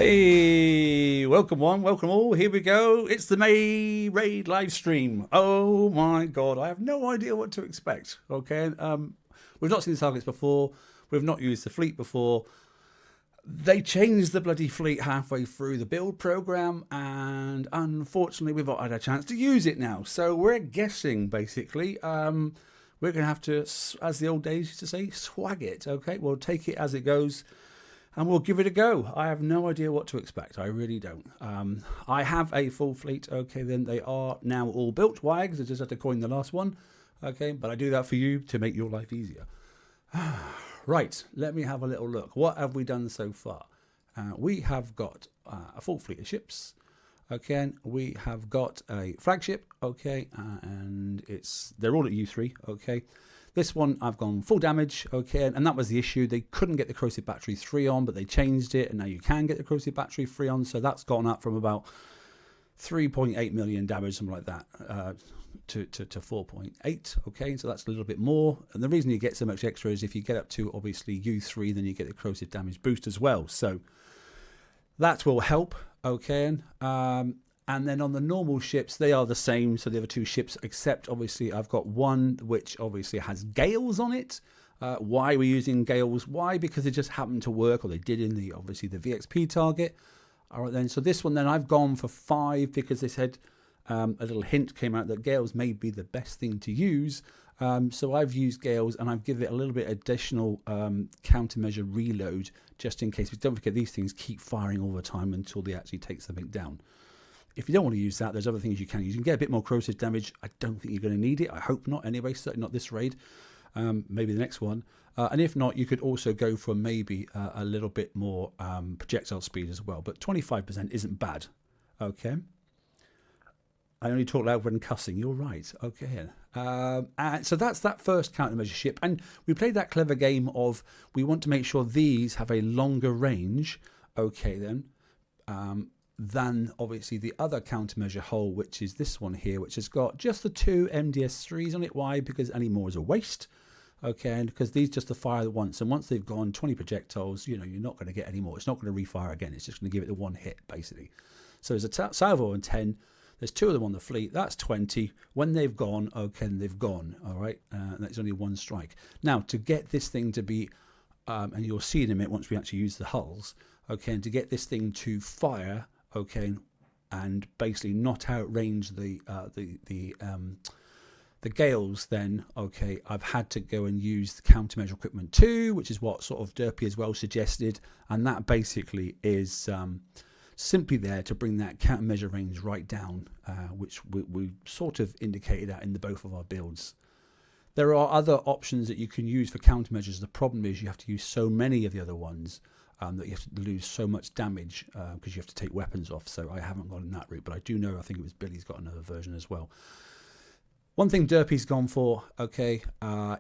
Hey, welcome one, welcome all. Here we go. It's the May raid live stream. Oh my god, I have no idea what to expect. Okay, we've not seen the targets before. We've not used the fleet before. They changed the bloody fleet halfway through the build program, and unfortunately, we've not had a chance to use it now. So we're guessing, basically. We're going to have to, as the old days used to say, swag it. Okay, we'll take it as it goes. And we'll give it a go. I have no idea what to expect. I really don't. I have a full fleet. Okay, then they are now all built. Wags, I just had to coin the last one. Okay, but I do that for you to make your life easier. Right, let me have a little look. What have we done so far? We have got a full fleet of ships. Okay, and we have got a flagship. Okay, and they're all at U3. Okay. This one, I've gone full damage, okay, and that was the issue. They couldn't get the corrosive battery 3 on, but they changed it, and now you can get the corrosive battery 3 on, so that's gone up from about 3.8 million damage, something like that, to 4.8, okay, so that's a little bit more. And the reason you get so much extra is if you get up to, obviously, U3, then you get the corrosive damage boost as well, so that will help, okay. And then on the normal ships, they are the same. So the other two ships, except obviously I've got one which obviously has gales on it. Why we're using gales? Why? Because they just happened to work, or they did in the obviously the VXP target. All right then. So this one then I've gone for 5 because they said a little hint came out that gales may be the best thing to use. So I've used gales and I've given it a little bit additional countermeasure reload just in case. But don't forget these things keep firing all the time until they actually take something down. If you don't want to use that, there's other things you can use. You can get a bit more corrosive damage. I don't think you're going to need it. I hope not anyway, certainly not this raid. Maybe the next one. And if not, you could also go for maybe a little bit more projectile speed as well. But 25% isn't bad. Okay. I only talk loud when cussing. You're right. Okay. And so that's that first countermeasure ship. And we played that clever game of we want to make sure these have a longer range. Okay, then. Than obviously the other countermeasure hull, which is this one here, which has got just the 2 MDS3s on it. Why? Because any more is a waste. Okay, and because these just to fire once, and once they've gone 20 projectiles, you know, you're not going to get any more. It's not going to refire again. It's just going to give it the one hit, basically. So there's a salvo and 10. There's 2 of them on the fleet. That's 20. When they've gone, okay, they've gone. All right, and that's only one strike. Now, to get this thing to be, and you'll see in a minute once we actually use the hulls, okay, and to get this thing to fire, okay, and basically not outrange the gales, then okay, I've had to go and use the countermeasure equipment 2, which is what sort of Derpy as well suggested, and that basically is simply there to bring that countermeasure range right down, which we sort of indicated that in both of our builds. There are other options that you can use for countermeasures. The problem is you have to use so many of the other ones that you have to lose so much damage because you have to take weapons off. So I haven't gone in that route, but I do know, I think it was Billy's got another version as well. One thing Derpy's gone for, okay,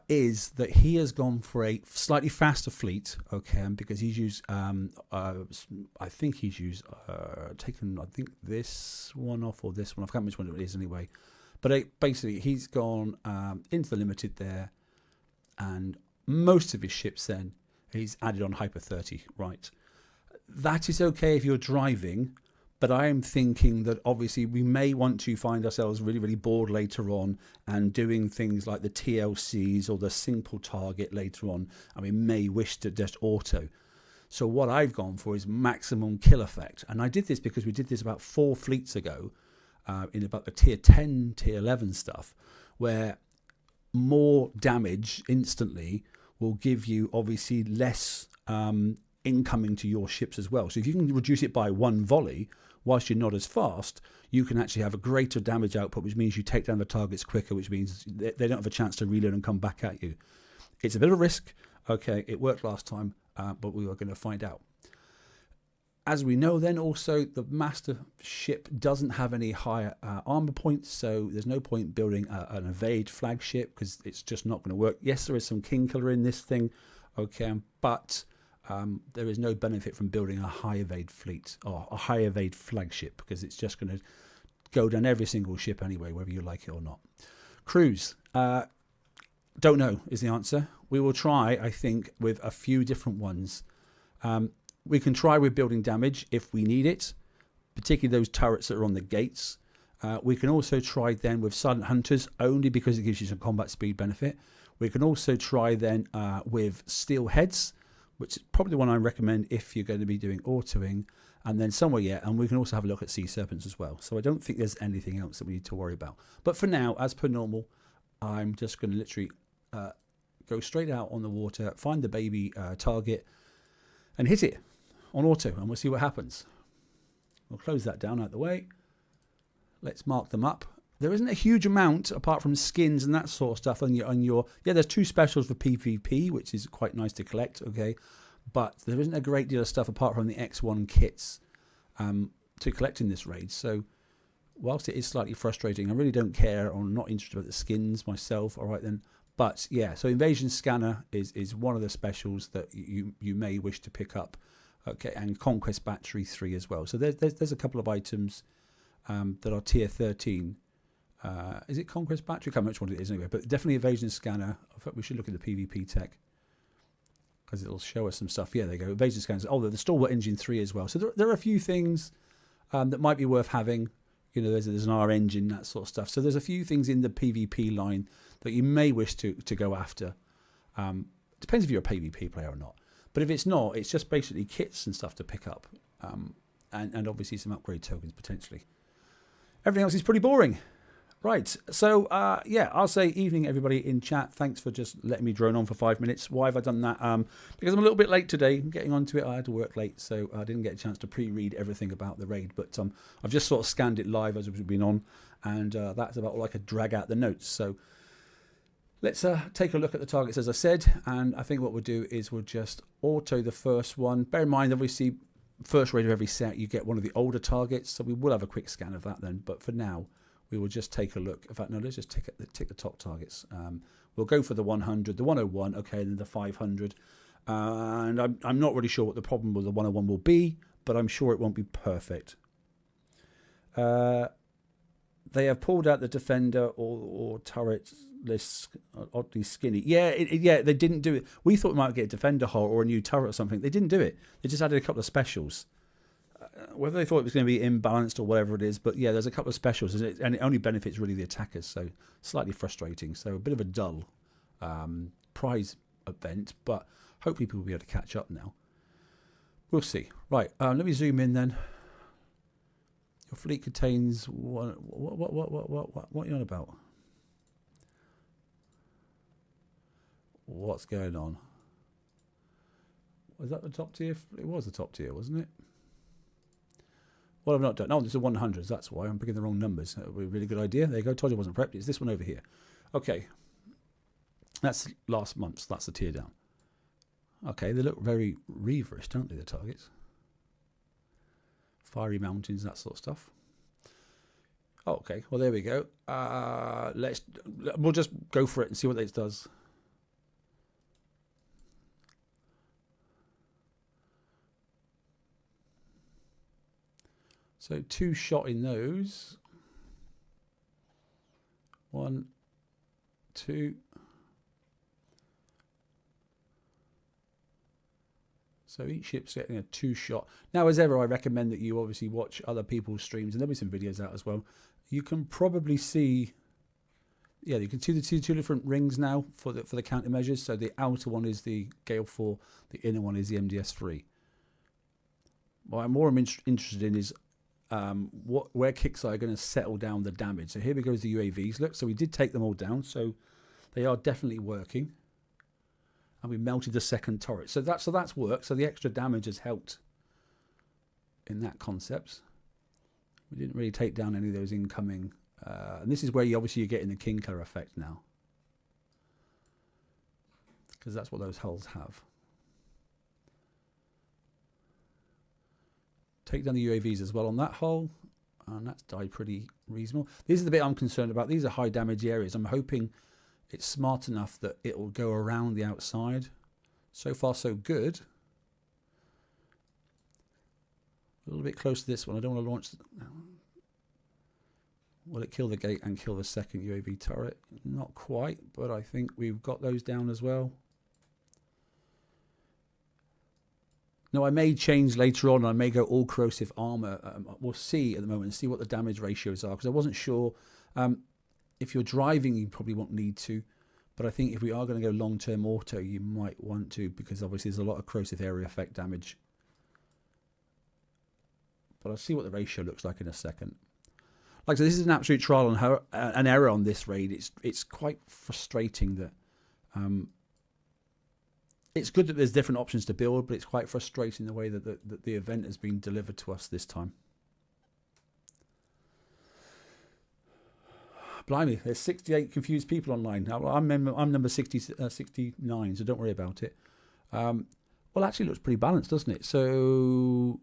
is that he has gone for a slightly faster fleet, okay, because he's used, I think he's used, taken, I think this one off or this one, I can't remember which one it is anyway. But basically he's gone into the limited there, and most of his ships then, he's added on Hyper 30, right? That is okay if you're driving, but I am thinking that obviously we may want to find ourselves really, really bored later on and doing things like the TLCs or the simple target later on, and we may wish to just auto. So what I've gone for is maximum kill effect. And I did this because we did this about 4 fleets ago in about the tier 10, tier 11 stuff, where more damage instantly will give you obviously less incoming to your ships as well. So if you can reduce it by 1 volley whilst you're not as fast, you can actually have a greater damage output, which means you take down the targets quicker, which means they don't have a chance to reload and come back at you. It's a bit of a risk. Okay, it worked last time, but we are going to find out. As we know then also, the master ship doesn't have any higher armor points, so there's no point building an evade flagship because it's just not going to work. Yes, there is some king killer in this thing, okay, but there is no benefit from building a high evade fleet or a high evade flagship because it's just going to go down every single ship anyway, whether you like it or not. Crews, don't know is the answer. We will try, I think, with a few different ones. We can try with building damage if we need it, particularly those turrets that are on the gates. We can also try then with Silent Hunters, only because it gives you some combat speed benefit. We can also try then with Steel Heads, which is probably the one I recommend if you're going to be doing autoing. And then somewhere, and we can also have a look at Sea Serpents as well. So I don't think there's anything else that we need to worry about. But for now, as per normal, I'm just going to literally go straight out on the water, find the baby target, and hit it on auto, and we'll see what happens. We'll close that down out the way. Let's mark them up. There isn't a huge amount apart from skins and that sort of stuff on your there's 2 specials for PvP, which is quite nice to collect, okay, but there isn't a great deal of stuff apart from the X1 kits to collect in this raid. So whilst it is slightly frustrating, I really don't care, or I'm not interested about the skins myself. All right then, but yeah, so Invasion Scanner is one of the specials that you may wish to pick up, okay, and Conquest Battery 3 as well. So there's a couple of items that are tier 13. Is it Conquest Battery? I can't remember which one it is anyway, but definitely Evasion Scanner. I thought we should look at the PvP tech, because it'll show us some stuff. Yeah, there you go. Evasion Scanners. Oh, the Stalwart Engine 3 as well. So there are a few things that might be worth having. You know, there's an R engine, that sort of stuff. So there's a few things in the PvP line that you may wish to go after. Depends if you're a PvP player or not. But if it's not, it's just basically kits and stuff to pick up. And obviously some upgrade tokens potentially. Everything else is pretty boring. Right, so yeah, I'll say evening everybody in chat. Thanks for just letting me drone on for 5 minutes. Why have I done that? Because I'm a little bit late today. I'm getting onto it. I had to work late, so I didn't get a chance to pre-read everything about the raid. But I've just sort of scanned it live as we've been on, and that's about all I could drag out the notes. So let's take a look at the targets, as I said. And I think what we'll do is we'll just auto the first one. Bear in mind, obviously, first raid of every set, you get one of the older targets. So we will have a quick scan of that then. But for now, we will just take a look. In fact, no, let's just tick the top targets. We'll go for the 100, the 101, okay, and then the 500. And I'm not really sure what the problem with the 101 will be, but I'm sure it won't be perfect. They have pulled out the defender or turret list, oddly skinny. Yeah, yeah, they didn't do it. We thought we might get a defender hull or a new turret or something. They didn't do it. They just added a couple of specials. Whether they thought it was going to be imbalanced or whatever it is, but yeah, there's a couple of specials, and it only benefits really the attackers, so slightly frustrating. So a bit of a dull prize event, but hopefully people will be able to catch up now. We'll see. Right, let me zoom in then. Your fleet contains what are you on about? What's going on? Was that the top tier? It was the top tier, wasn't it? Well, I've not done. Oh, there's the 100s. That's why I'm picking the wrong numbers. That would be a really good idea. There you go. Told you I wasn't prepped. It's this one over here. Okay. That's last month's. That's the tier down. Okay, they look very Reaverish, don't they, the targets? Fiery mountains, that sort of stuff. Oh, okay. Well, there we go. We'll just go for it and see what it does. So 2 shot in those. 1, 2. So each ship's getting a 2 shot. Now, as ever, I recommend that you obviously watch other people's streams, and there'll be some videos out as well. You can probably see, yeah, you can see the two different rings now for the countermeasures. So the outer one is the Gale 4, the inner one is the MDS 3. What I'm more interested in is where kicks are going to settle down the damage. So here we go with the UAVs. Look, so we did take them all down, so they are definitely working. And we melted the second turret. So that's worked. So the extra damage has helped in that concept. We didn't really take down any of those incoming. And this is where you're getting the king killer effect now, because that's what those hulls have. Take down the UAVs as well on that hull, and that's died pretty reasonable. This is the bit I'm concerned about. These are high damage areas. I'm hoping it's smart enough that it will go around the outside. So far, so good. A little bit close to this one. I don't want to launch. Will it kill the gate and kill the second UAV turret? Not quite, but I think we've got those down as well. Now, I may change later on. I may go all corrosive armor. We'll see at the moment and see what the damage ratios are, because I wasn't sure. If you're driving, you probably won't need to. But I think if we are going to go long-term auto, you might want to, because obviously there's a lot of corrosive area effect damage. But I'll see what the ratio looks like in a second. Like I said, this is an absolute trial and an error on this raid. It's quite frustrating that... it's good that there's different options to build, but it's quite frustrating the way that the event has been delivered to us this time. Blimey, there's 68 confused people online. Now, I'm number 69, so don't worry about it. Well, actually, it looks pretty balanced, doesn't it? So,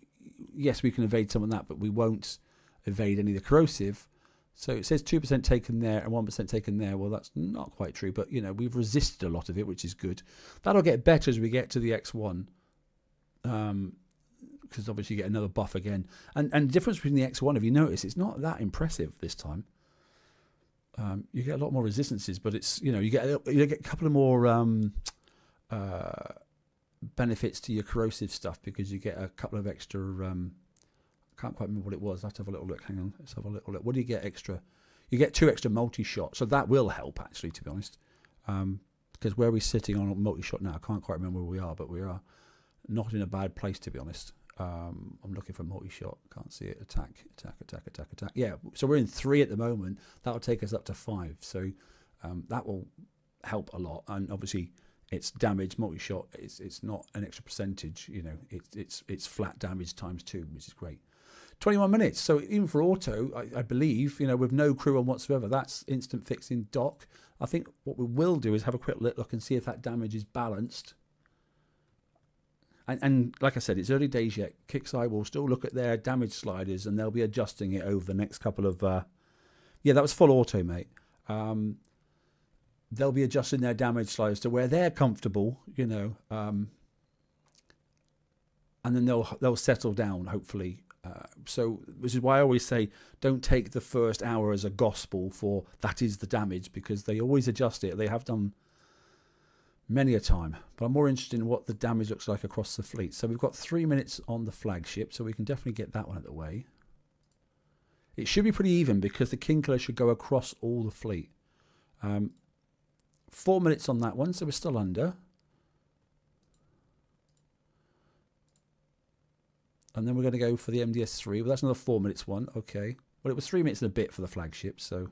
yes, we can evade some of that, but we won't evade any of the corrosive. So it says 2% taken there and 1% taken there. Well, that's not quite true, but, you know, we've resisted a lot of it, which is good. That'll get better as we get to the X1. Because obviously you get another buff again. And the difference between the X1, if you notice, it's not that impressive this time. You get a lot more resistances, but it's, you know, you get a couple of more benefits to your corrosive stuff, because you get a couple of extra. I can't quite remember what it was. I have to have a little look. Hang on, let's have a little look. What do you get extra? You get 2 extra multi-shot, so that will help actually, to be honest. Because where we're sitting on multi-shot now, I can't quite remember where we are, but we are not in a bad place, to be honest. I'm looking for multi-shot. Can't see it. Attack. Yeah, so we're in 3 at the moment. That'll take us up to 5. So that will help a lot. And obviously, it's damage multi-shot. It's not an extra percentage. You know, it's flat damage times 2, which is great. 21 minutes. So even for auto, I believe, you know, with no crew on whatsoever, that's instant fix in dock. I think what we will do is have a quick look and see if that damage is balanced. And like I said, it's early days yet. Kixeye will still look at their damage sliders, and they'll be adjusting it over the next couple of... yeah, that was full auto, mate. They'll be adjusting their damage sliders to where they're comfortable, you know. And then they'll settle down, hopefully. So, which is why I always say, don't take the first hour as a gospel for that is the damage, because they always adjust it. They have done many a time, but I'm more interested in what the damage looks like across the fleet. So we've got 3 minutes on the flagship, so we can definitely get that one out of the way. It should be pretty even, because the King Killer should go across all the fleet. 4 minutes on that one, so we're still under. And then we're going to go for the MDS3. Well, that's another 4 minutes one. Okay. Well, it was 3 minutes and a bit for the flagship, so...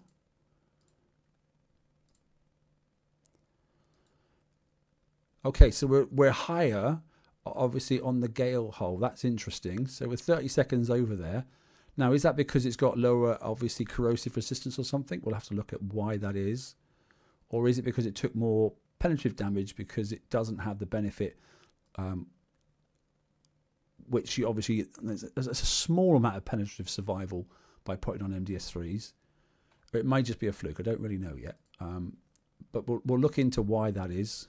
Okay, so we're higher, obviously, on the Gale hull. That's interesting. So we're 30 seconds over there. Now, is that because it's got lower, obviously, corrosive resistance or something? We'll have to look at why that is. Or is it because it took more penetrative damage because it doesn't have the benefit, which you obviously... There's a small amount of penetrative survival by putting on MDS3s. Or it might just be a fluke. I don't really know yet. But we'll look into why that is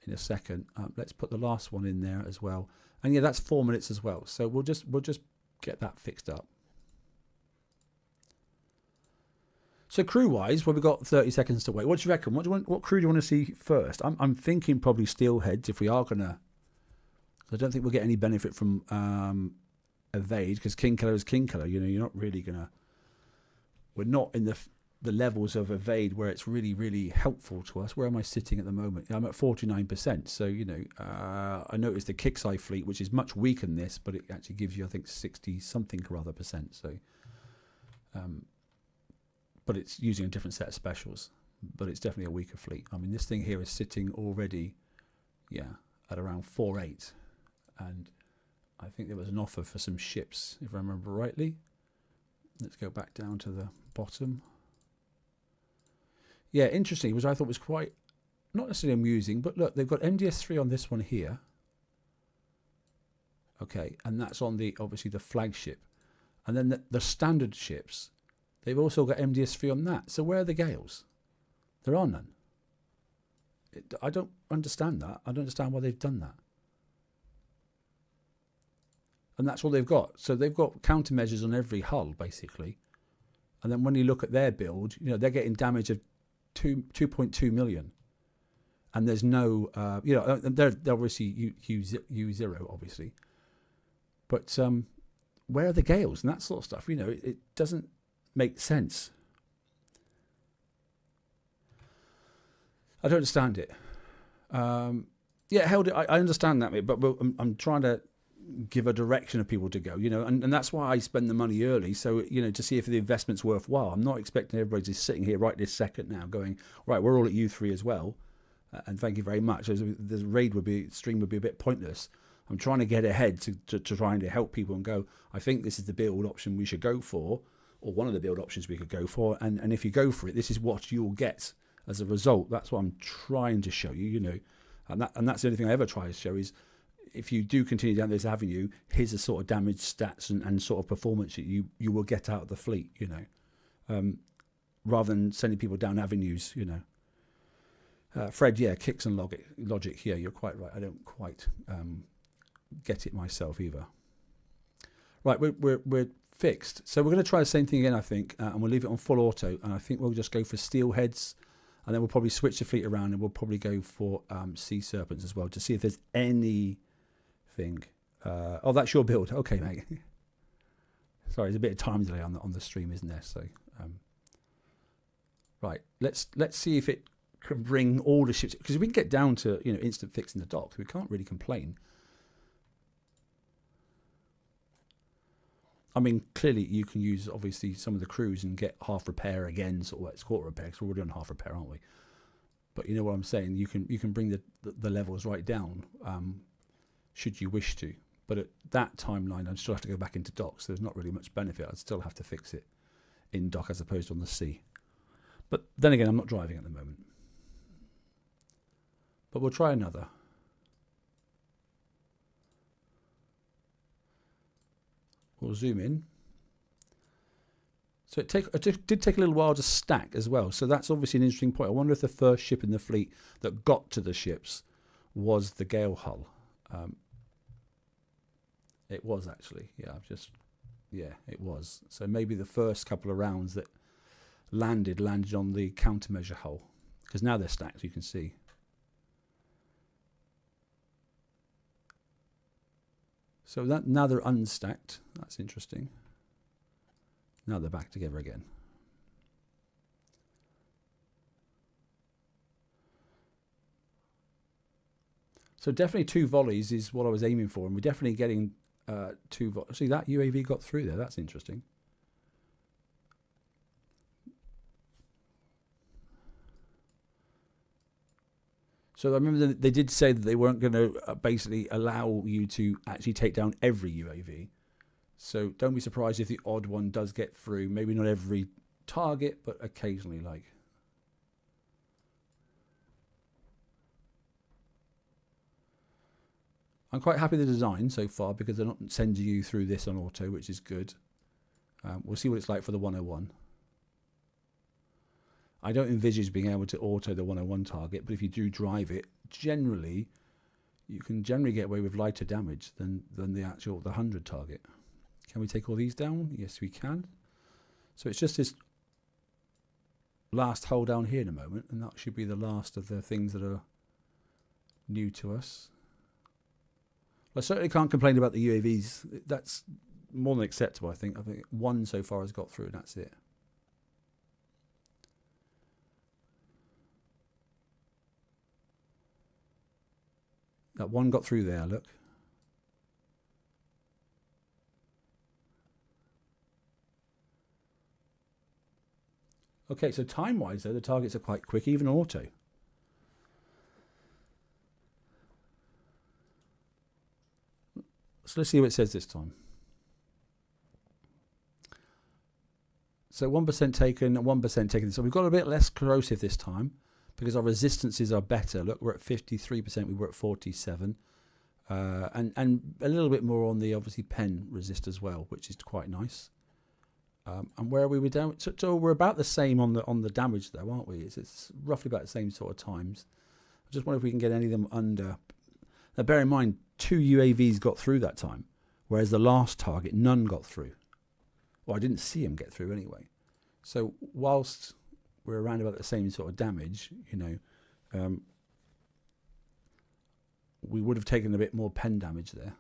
in a second. Let's put the last one in there as well, and yeah, that's 4 minutes as well, so we'll just get that fixed up. So crew wise, well, we've got 30 seconds to wait. What do you reckon? What crew do you want to see first? I'm thinking probably steelheads, if we are gonna. I don't think we'll get any benefit from evade, because King Killer is King Killer. You know, you're not really gonna... We're not in the levels of evade where it's really, really helpful to us. Where am I sitting at the moment? I'm at 49%. So, you know, I noticed the Kixeye fleet, which is much weaker than this, but it actually gives you, I think, 60-something or other percent. So, but it's using a different set of specials. But it's definitely a weaker fleet. I mean, this thing here is sitting already, yeah, at around 4.8. And I think there was an offer for some ships, if I remember rightly. Let's go back down to the bottom. Yeah, interesting, which I thought was quite, not necessarily amusing, but look, they've got MDS3 on this one here. Okay, and that's on the, obviously, the flagship. And then the standard ships, they've also got MDS3 on that. So where are the Gales? There are none. I don't understand that. I don't understand why they've done that. And that's all they've got. So they've got countermeasures on every hull, basically. And then when you look at their build, you know, they're getting damage of 2.2 million. and there's no, they're obviously U0, obviously. But where are the gales and that sort of stuff? It doesn't make sense. I don't understand it. Held it. I understand that bit, but I'm trying to give a direction of people to go, and that's why I spend the money early. So, to see if the investment's worthwhile. I'm not expecting everybody just sitting here right this second now going, right, we're all at U3 as well. And thank you very much. The stream would be a bit pointless. I'm trying to get ahead to trying to help people and go, I think this is the build option we should go for, or one of the build options we could go for. And if you go for it, this is what you'll get as a result. That's what I'm trying to show you, and that's the only thing I ever try to show is if you do continue down this avenue, here's the sort of damage stats and sort of performance that you will get out of the fleet, rather than sending people down avenues, Fred, kicks and logic here. You're quite right. I don't quite get it myself either. Right, we're fixed. So we're going to try the same thing again, I think, and we'll leave it on full auto. And I think we'll just go for steel heads, and then we'll probably switch the fleet around, and we'll probably go for sea serpents as well to see if there's anything. That's your build. Okay, mate. Sorry, there's a bit of time delay on the stream, isn't there? So, right, let's see if it can bring all the ships, because we can get down to instant fix in the docks. We can't really complain. I mean, clearly you can use obviously some of the crews and get half repair again, sort of it's quarter repair, because we're already on half repair, aren't we? But you know what I'm saying. You can bring the levels right down, should you wish to. But at that timeline, I'd still have to go back into docks. So there's not really much benefit. I'd still have to fix it in dock as opposed to on the sea. But then again, I'm not driving at the moment. But we'll try another. We'll zoom in. So it did take a little while to stack as well. So that's obviously an interesting point. I wonder if the first ship in the fleet that got to the ships was the Gale hull. It was actually. It was. So maybe the first couple of rounds that landed on the countermeasure hull. Because now they're stacked, you can see. So now they're unstacked. That's interesting. Now they're back together again. So definitely 2 volleys is what I was aiming for, and we're definitely getting 2 volleys. See, that UAV got through there. That's interesting. So I remember they did say that they weren't going to basically allow you to actually take down every UAV. So don't be surprised if the odd one does get through. Maybe not every target, but occasionally, like. I'm quite happy with the design so far because they're not sending you through this on auto, which is good. We'll see what it's like for the 101. I don't envisage being able to auto the 101 target, but if you do drive it, generally, you can generally get away with lighter damage than the 100 target. Can we take all these down? Yes, we can. So it's just this last hull down here in a moment, and that should be the last of the things that are new to us. I certainly can't complain about the UAVs. That's more than acceptable, I think. I think 1 so far has got through, and that's it. That 1 got through there, look. Okay, so time-wise, though, the targets are quite quick, even auto. So let's see what it says this time. So 1% taken, 1% taken. So we've got a bit less corrosive this time because our resistances are better. Look, we're at 53%, we were at 47%. And a little bit more on the, obviously, pen resist as well, which is quite nice. And where are we down? So we're about the same on the damage, though, aren't we? It's roughly about the same sort of times. I just wonder if we can get any of them under. Now, bear in mind, 2 UAVs got through that time, whereas the last target, none got through. Well, I didn't see him get through anyway. So whilst we're around about the same sort of damage, we would have taken a bit more pen damage there.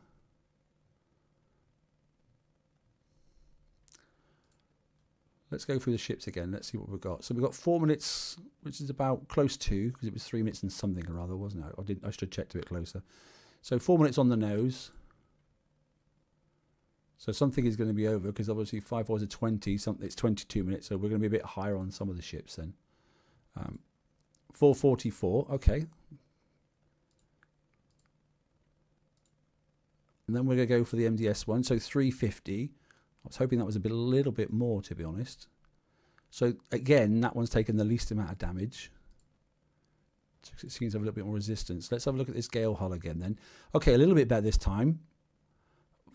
Let's go through the ships again. Let's see what we've got. So we've got 4 minutes, which is about close to, because it was 3 minutes and something or other, wasn't it? I should have checked a bit closer. So 4 minutes on the nose. So something is going to be over, because obviously 5 hours of 20, something, it's 22 minutes. So we're going to be a bit higher on some of the ships then. 4:44, okay. And then we're going to go for the MDS one. So 3:50. I was hoping that was a little bit more, to be honest. So again, that one's taken the least amount of damage. It seems to have a little bit more resistance. Let's have a look at this Gale hull again then. Okay, a little bit better this time.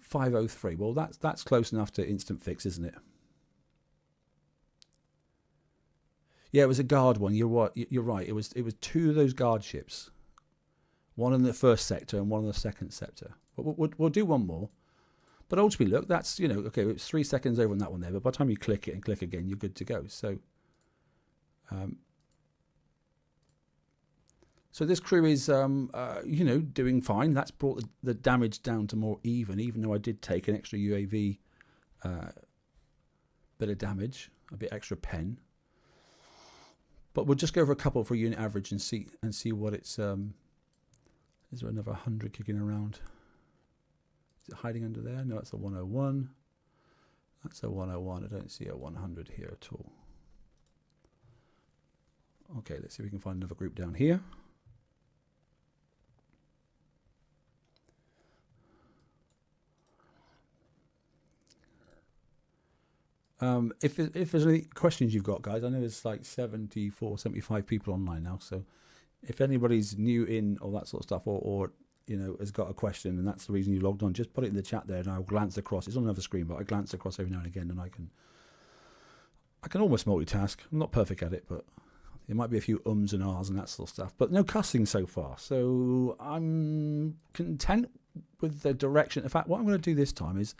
503. Well, that's close enough to instant fix, isn't it? Yeah, it was a guard one. You're right. It was 2 of those guard ships. One in the first sector and one in the second sector. We'll do one more. But ultimately, look, that's, you know, okay, it's 3 seconds over on that one there, but by the time you click it and click again, you're good to go. So, so this crew is, you know, doing fine. That's brought the damage down to more even though I did take an extra UAV bit of damage, a bit extra pen. But we'll just go over a couple for unit average and see what it's. Is there another 100 kicking around? Is it hiding under there? No, it's a 101. That's a 101. I don't see a 100 here at all. Okay, let's see if we can find another group down here. If there's any questions you've got, guys, I know there's like 74, 75 people online now. So if anybody's new in all that sort of stuff, or you know, has got a question and that's the reason you logged on, just put it in the chat there and I'll glance across. It's on another screen, but I glance across every now and again, and I can almost multitask. I'm not perfect at it, but there might be a few ums and ahs and that sort of stuff, but no cussing so far. So I'm content with the direction. In fact, what I'm going to do this time is,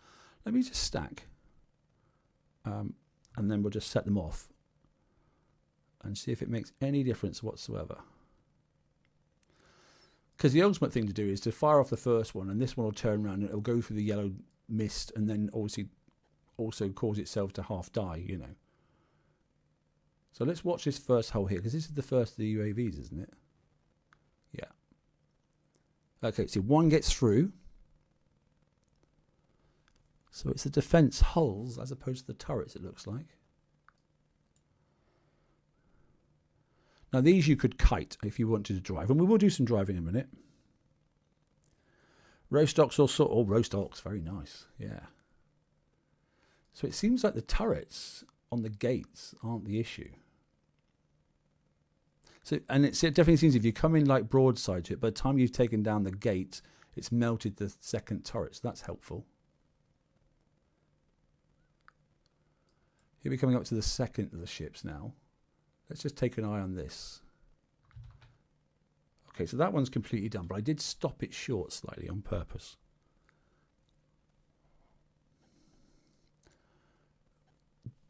let me just stack. And then we'll just set them off and see if it makes any difference whatsoever. Because the ultimate thing to do is to fire off the first one, and this one will turn around and it'll go through the yellow mist and then obviously also cause itself to half die, you know. So let's watch this first hull here, because this is the first of the UAVs, isn't it? Yeah. Okay, so one gets through. So it's the defence hulls as opposed to the turrets, it looks like. Now these you could kite if you wanted to drive, and we will do some driving in a minute. Roast ox or roast ox, very nice, yeah. So it seems like the turrets on the gates aren't the issue. So, and it definitely seems if you come in like broadside to it, by the time you've taken down the gate, it's melted the second turret, so that's helpful. Here we're coming up to the second of the ships now. Let's just take an eye on this. Okay, so that one's completely done, but I did stop it short slightly on purpose.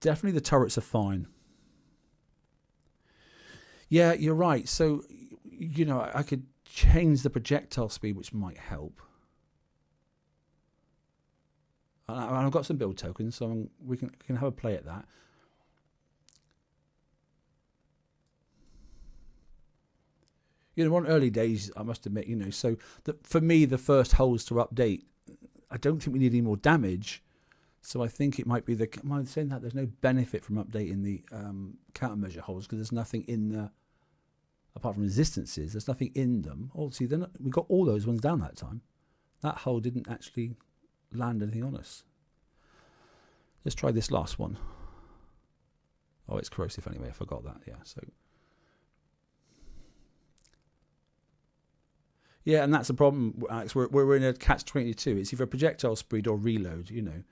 Definitely the turrets are fine. Yeah, you're right. So, you know, I could change the projectile speed, which might help. And I've got some build tokens, so we can have a play at that. You know, on early days, I must admit, you know, so for me, the first holes to update, I don't think we need any more damage. So I think it might be am I saying that there's no benefit from updating the countermeasure holes, because there's nothing in the, apart from resistances, there's nothing in them. Obviously, we got all those ones down that time. That hole didn't actually land anything on us. Let's try this last one. Oh, it's corrosive anyway. I forgot that. Yeah. So. Yeah, and that's the problem, Alex. We're in a catch-22. It's either projectile speed or reload, you know.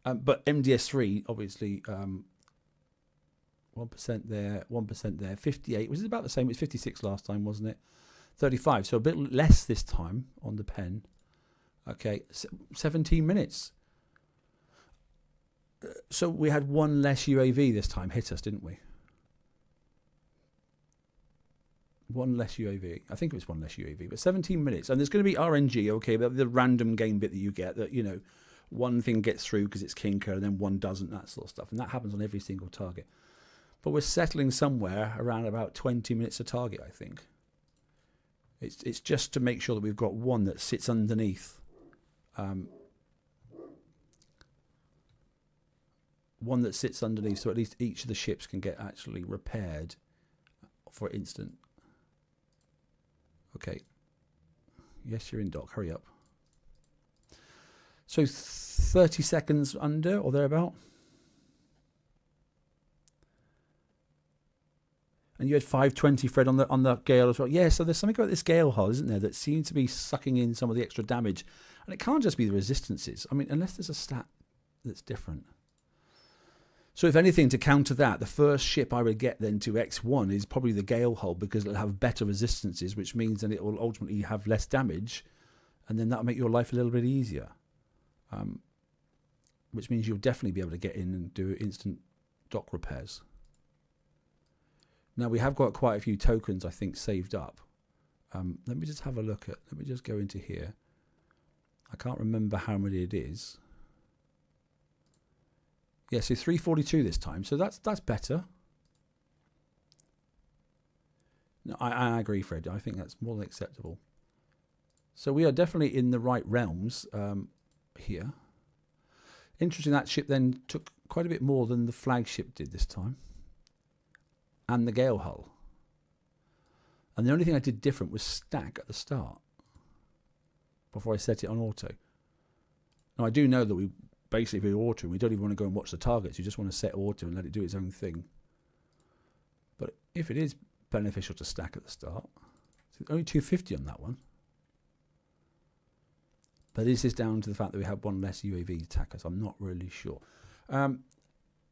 But MDS3, obviously, 1% there, 1% there, 58, which is about the same. It was 56 last time, wasn't it? 35, so a bit less this time on the pen. Okay, 17 minutes. So we had one less UAV this time hit us, didn't we? One less UAV. I think it was one less UAV, but 17 minutes. And there's going to be RNG, okay, but the random game bit that you get that, you know, one thing gets through because it's Kinker and then one doesn't, that sort of stuff. And that happens on every single target. But we're settling somewhere around about 20 minutes a target, I think. It's just to make sure that we've got one that sits underneath. One that sits underneath, so at least each of the ships can get actually repaired for instant. Okay. Yes, you're in dock. Hurry up. So 30 seconds under or thereabout. And you had 520 Fred on the Gale as well. Yeah, so there's something about this Gale hull, isn't there, that seems to be sucking in some of the extra damage. And it can't just be the resistances. I mean, unless there's a stat that's different. So if anything, to counter that, the first ship I would get then to X1 is probably the Gale hull, because it'll have better resistances, which means that it will ultimately have less damage, and then that'll make your life a little bit easier. Which means you'll definitely be able to get in and do instant dock repairs. Now we have got quite a few tokens, I think, saved up. Let me just have a look at, let me just go into here. I can't remember how many it is. Yeah, so 342 this time, so that's better. No, I agree, Fred. I think that's more than acceptable. So we are definitely in the right realms here. Interesting, that ship then took quite a bit more than the flagship did this time. And the Gale hull. And the only thing I did different was stack at the start before I set it on auto. Now I do know that we basically, if we're autoing, we don't even want to go and watch the targets. You just want to set auto and let it do its own thing. But if it is beneficial to stack at the start, it's only 250 on that one. But is this down to the fact that we have one less UAV attackers? I'm not really sure.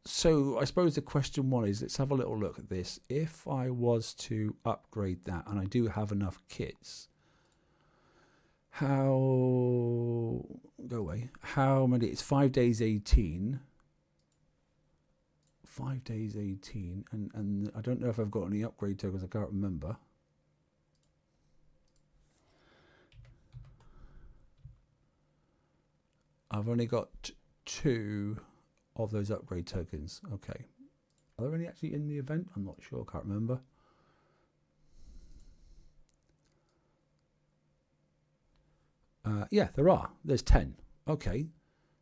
So I suppose the question one is, let's have a little look at this. If I was to upgrade that, and I do have enough kits, how many? It's 5 days 18. 5 days 18, and I don't know if I've got any upgrade tokens. I can't remember. I've only got 2 of those upgrade tokens. Okay. Are there any actually in the event? I'm not sure. Can't remember. Yeah, there are. There's 10. Okay.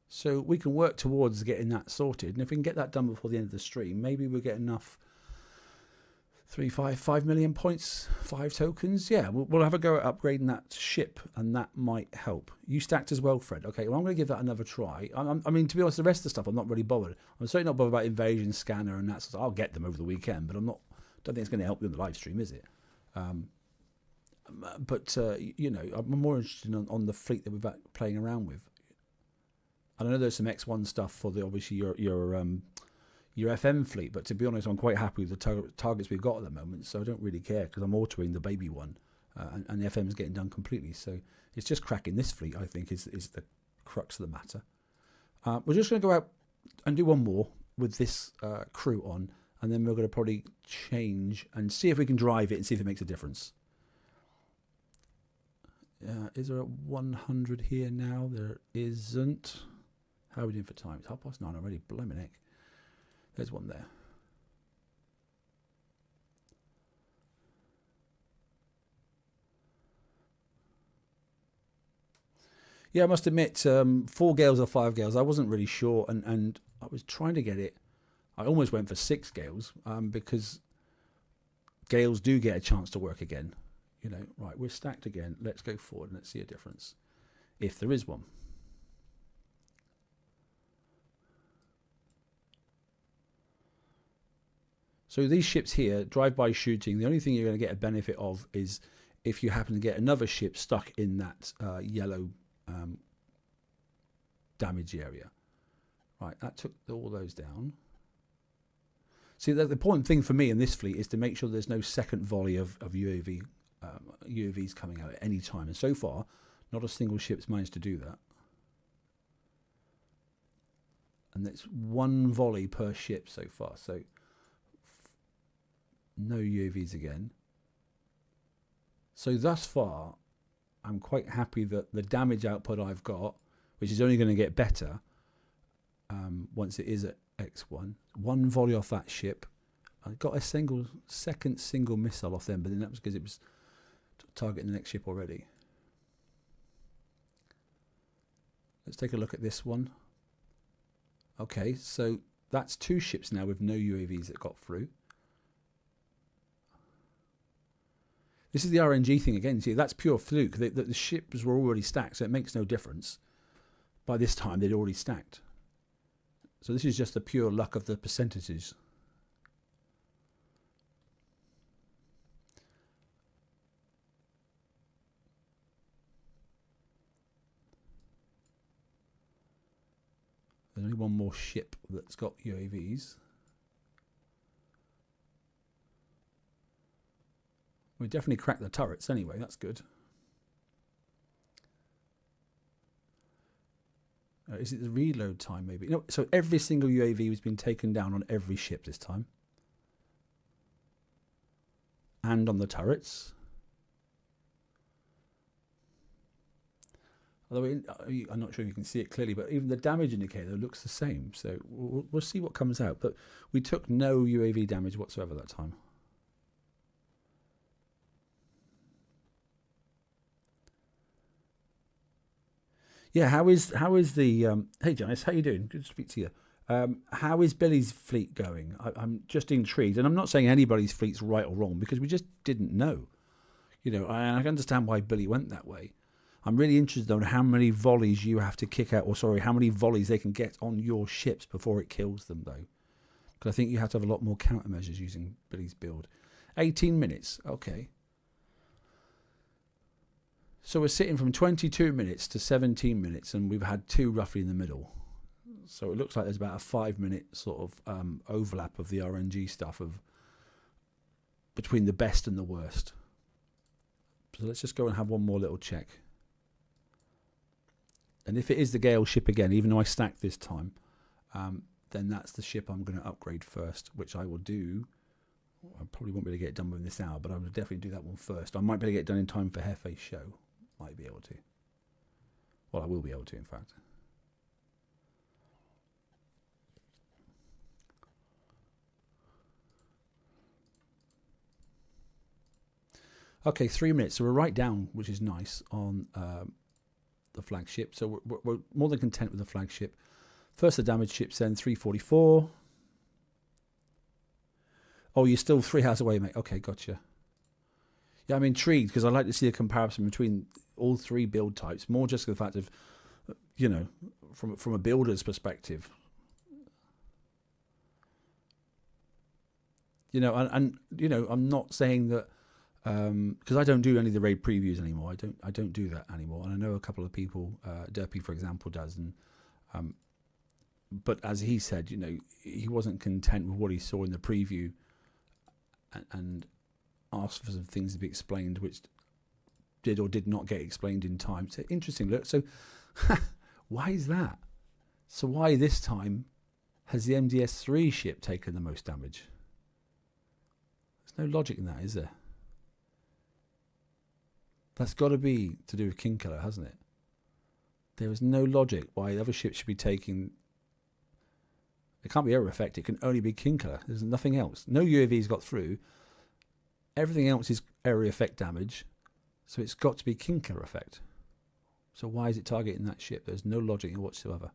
So we can work towards getting that sorted. And if we can get that done before the end of the stream, maybe we'll get enough 5 million points, 5 tokens. Yeah, we'll have a go at upgrading that ship, and that might help. You stacked as well, Fred. Okay, well, I'm going to give that another try. I mean, to be honest, the rest of the stuff, I'm not really bothered. I'm certainly not bothered about invasion scanner and that sort of stuff. I'll get them over the weekend, but don't think it's going to help you on the live stream, is it? You know, I'm more interested on the fleet that we're playing around with. And I know there's some X1 stuff for obviously your FM fleet, but to be honest, I'm quite happy with the targets we've got at the moment, so I don't really care, because I'm autoing the baby one, and the FM's getting done completely. So it's just cracking this fleet, I think, is the crux of the matter. We're just going to go out and do one more with this crew on, and then we're going to probably change and see if we can drive it and see if it makes a difference. Is there a 100 here now? There isn't. How are we doing for time? It's 9:30 already. Blimey heck. There's one there. Yeah, I must admit, 4 Gales or 5 Gales, I wasn't really sure, and I was trying to get it. I almost went for 6 Gales, because Gales do get a chance to work again. You know, right, we're stacked again. Let's go forward and let's see a difference, if there is one. So these ships here, drive-by shooting, the only thing you're going to get a benefit of is if you happen to get another ship stuck in that yellow damage area. Right, that took all those down. See, the important thing for me in this fleet is to make sure there's no second volley of UAVs coming out at any time. And so far, not a single ship's managed to do that. And it's 1 volley per ship so far. So no UAVs again. So thus far, I'm quite happy that the damage output I've got, which is only going to get better once it is at X1, one volley off that ship. I got a second single missile off them, but then that was because it was targeting the next ship already. Let's take a look at this one. Okay, so that's 2 ships now with no UAVs that got through. This is the RNG thing again. See, that's pure fluke. The ships were already stacked, so it makes no difference. By this time, they'd already stacked. So this is just the pure luck of the percentages. There's only one more ship that's got UAVs. We definitely cracked the turrets anyway, that's good. Is it the reload time maybe? No, so every single UAV has been taken down on every ship this time. And on the turrets. Although I'm not sure if you can see it clearly, but even the damage indicator looks the same. So we'll see what comes out. But we took no UAV damage whatsoever that time. Yeah, how is the hey Janice, how you doing? Good to speak to you. How is Billy's fleet going? I'm just intrigued, and I'm not saying anybody's fleet's right or wrong because we just didn't know. You know, I understand why Billy went that way. I'm really interested on how many volleys you have to kick out, or sorry, how many volleys they can get on your ships before it kills them, though. Because I think you have to have a lot more countermeasures using Billy's build. 18 minutes, okay. So we're sitting from 22 minutes to 17 minutes, and we've had 2 roughly in the middle. So it looks like there's about a 5-minute sort of overlap of the RNG stuff of between the best and the worst. So let's just go and have one more little check. And if it is the Gale ship again, even though I stacked this time, then that's the ship I'm going to upgrade first, which I will do. I probably won't be able to get it done within this hour, but I will definitely do that one first. I might be able to get it done in time for Hefe's show. Might be able to. Well, I will be able to, in fact. Okay, 3 minutes. So we're right down, which is nice, on the flagship. So we're more than content with the flagship. First the damaged ships then, 344. Oh, you're still 3 hours away, mate. Okay, gotcha. Yeah, I'm intrigued because I like to see a comparison between all 3 build types, more just the fact of, you know, from a builder's perspective. You know, and you know, I'm not saying that because I don't do any of the raid previews anymore. I don't do that anymore. And I know a couple of people, Derpy for example, does. And but as he said, you know, he wasn't content with what he saw in the preview, and asked for some things to be explained, which did or did not get explained in time. So interesting. Look, so why is that? So why this time has the MDS3 ship taken the most damage? There's no logic in that, is there? That's got to be to do with King Killer, hasn't it? There is no logic why the other ships should be taking... It can't be error effect. It can only be King Killer. There's nothing else. No UAVs got through. Everything else is area effect damage. So it's got to be King Killer effect. So why is it targeting that ship? There's no logic whatsoever.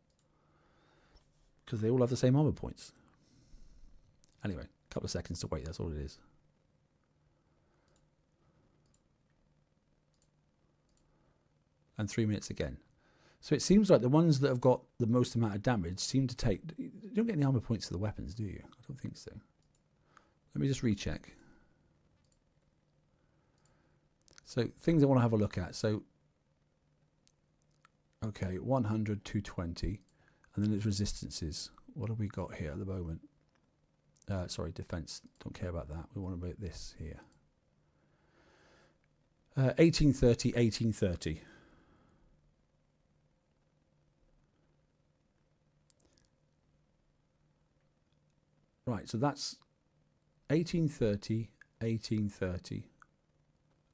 Because they all have the same armor points. Anyway, a couple of seconds to wait. That's all it is. And 3 minutes again. So it seems like the ones that have got the most amount of damage seem to take... You don't get any armor points to the weapons, do you? I don't think so. Let me just recheck. So things I want to have a look at. So, okay, 100, 220. And then it's resistances. What have we got here at the moment? Sorry, defense. Don't care about that. We want to make this here. 1830, 1830. Right, so that's 1830, 1830,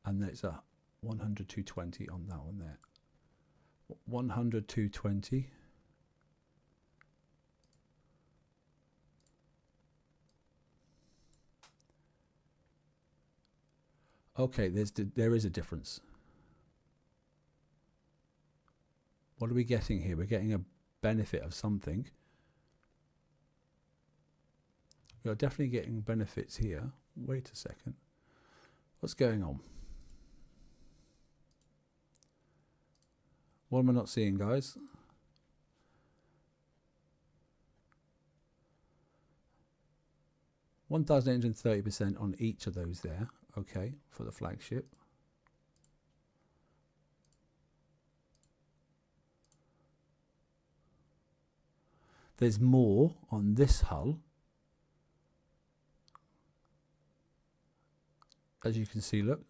And there's a 100, 220 on that one there. 100, 220. Okay, there is a difference. What are we getting here? We're getting a benefit of something. We are definitely getting benefits here. Wait a second. What's going on? What am I not seeing, guys? $1,830% on each of those there. Okay, for the flagship. There's more on this hull. As you can see, look.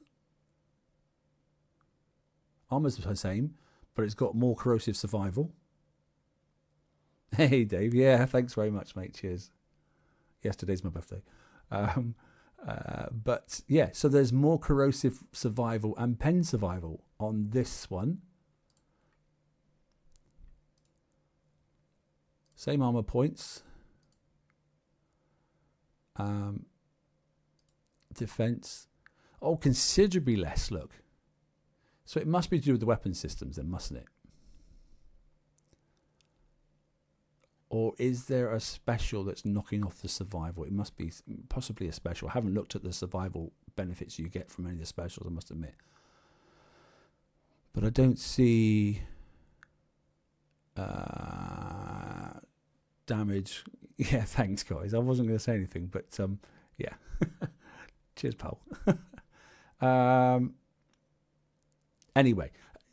Armor's the same, but it's got more corrosive survival. Hey, Dave. Yeah, thanks very much, mate. Cheers. Yesterday's my birthday. But yeah, so there's more corrosive survival and pen survival on this one. Same armor points. Defense. Oh, considerably less, look. So it must be to do with the weapon systems then, mustn't it? Or is there a special that's knocking off the survival? It must be possibly a special. I haven't looked at the survival benefits you get from any of the specials, I must admit. But I don't see damage. Yeah, thanks, guys. I wasn't going to say anything, but yeah. Cheers, pal. Anyway.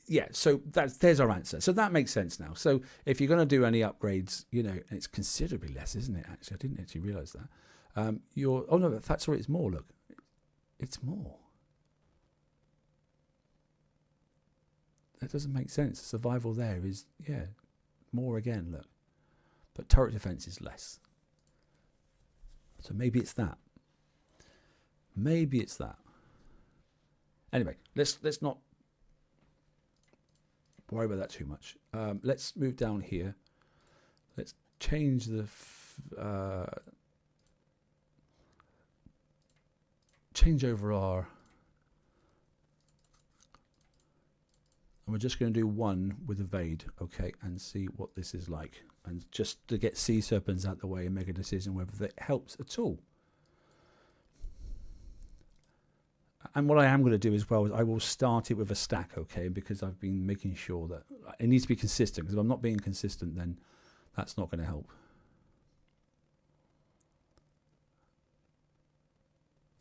Yeah, so there's our answer. So that makes sense now. So if you're going to do any upgrades, you know, it's considerably less, isn't it? Actually, I didn't actually realise that. Oh no, that's right. It's more. Look, it's more. That doesn't make sense. Survival there is more again. Look, but turret defense is less. So maybe it's that. Maybe it's that. Anyway, let's not worry about that too much. Let's move down here. Let's change the change over our, and we're just going to do one with evade, okay, and see what this is like, and just to get sea serpents out the way and make a decision whether that helps at all. And what I am going to do as well is I will start it with a stack, okay, because I've been making sure that it needs to be consistent, because if I'm not being consistent, then that's not going to help.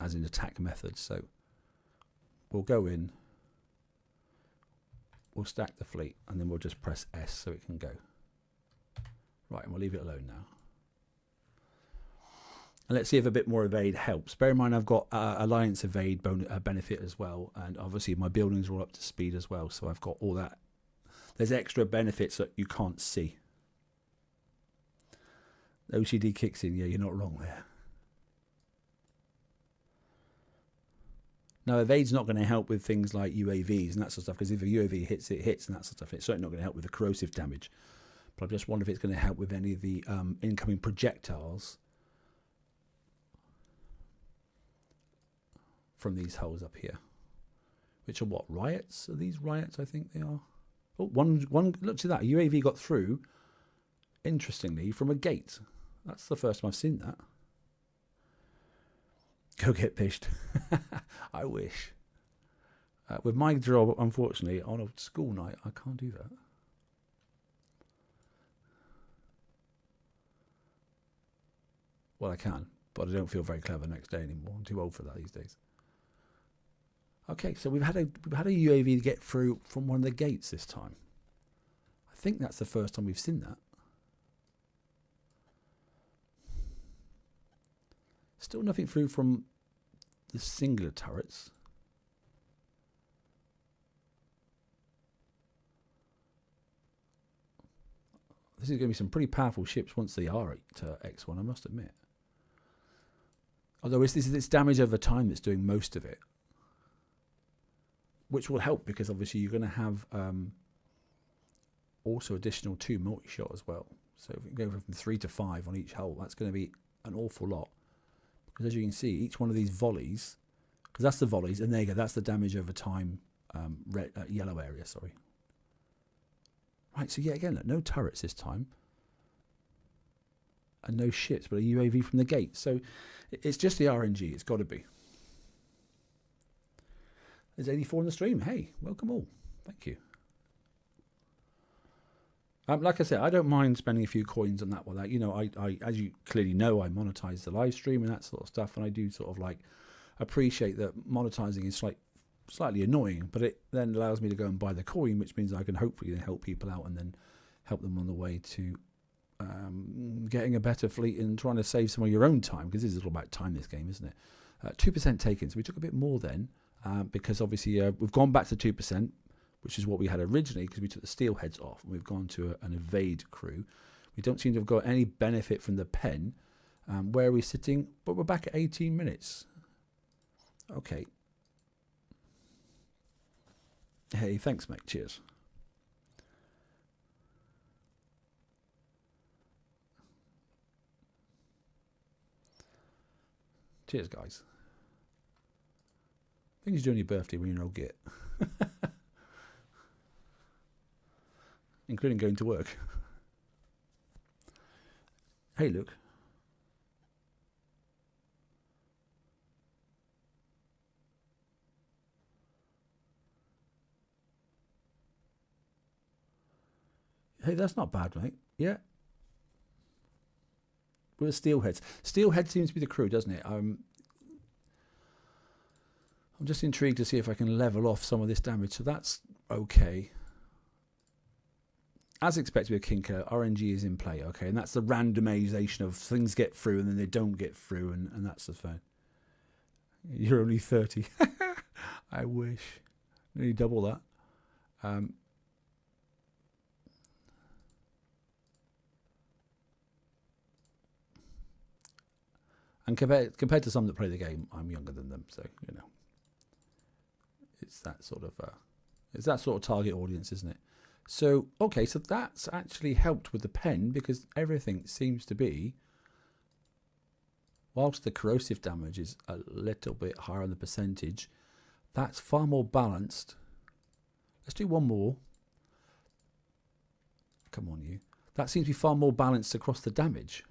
As in attack methods. So we'll go in, we'll stack the fleet, and then we'll just press S so it can go. Right, and we'll leave it alone now. And let's see if a bit more evade helps. Bear in mind I've got Alliance evade benefit as well, and obviously my buildings are all up to speed as well, so I've got all that. There's extra benefits that you can't see. OCD kicks in, yeah, you're not wrong there. Now evade's not going to help with things like UAVs and that sort of stuff, because if a UAV hits, it hits and that sort of stuff. It's certainly not going to help with the corrosive damage. But I just wonder if it's going to help with any of the incoming projectiles from these hulls up here, which are what, riots? Are these riots? I think they are. Oh, one look at that, a UAV got through, interestingly, from a gate. That's the first time I've seen that. Go get pished. I wish. With my job, unfortunately, on a school night, I can't do that. Well, I can, but I don't feel very clever next day anymore. I'm too old for that these days. Okay, so we've had a UAV get through from one of the gates this time. I think that's the first time we've seen that. Still nothing through from the singular turrets. This is going to be some pretty powerful ships once they are at X1, I must admit. Although it's damage over time that's doing most of it. which will help because obviously you're going to have also additional 2 multi-shot as well. So if we go from 3 to 5 on each hole, that's going to be an awful lot. Because as you can see, each one of these volleys, because that's the volleys, and there you go, that's the damage over time, yellow area, sorry. Right, so yeah, again, look, no turrets this time. And no ships, but a UAV from the gate. So it's just the RNG, it's got to be. There's 84 in the stream. Hey, welcome all. Thank you. Like I said, I don't mind spending a few coins on that one. You know, I, as you clearly know, I monetize the live stream and that sort of stuff, and I do sort of like appreciate that monetizing is slightly annoying, but it then allows me to go and buy the coin, which means I can hopefully then help people out and then help them on the way to getting a better fleet and trying to save some of your own time, because this is all about time, this game, isn't it? 2% taken, so we took a bit more then, because obviously we've gone back to 2%, which is what we had originally, because we took the steelheads off and we've gone to an evade crew. We don't seem to have got any benefit from the pen. Where are we sitting? But we're back at 18 minutes. Okay. Hey, thanks, mate. Cheers. Cheers, guys. Things you do on your birthday when you're no git. Including going to work. Hey, Luke. Hey, that's not bad, mate. Yeah. With steelheads. Steelhead seems to be the crew, doesn't it? I'm just intrigued to see if I can level off some of this damage. So that's okay. As expected with King Killer, RNG is in play, okay? And that's the randomization of things get through and then they don't get through, and that's the thing. You're only 30. I wish. Nearly double that. And compared to some that play the game, I'm younger than them, so you know, it's that sort of target audience, isn't it? So okay, so that's actually helped with the pen, because everything seems to be, whilst the corrosive damage is a little bit higher on the percentage, that's far more balanced. Let's do one more. Come on, you. That seems to be far more balanced across the damage.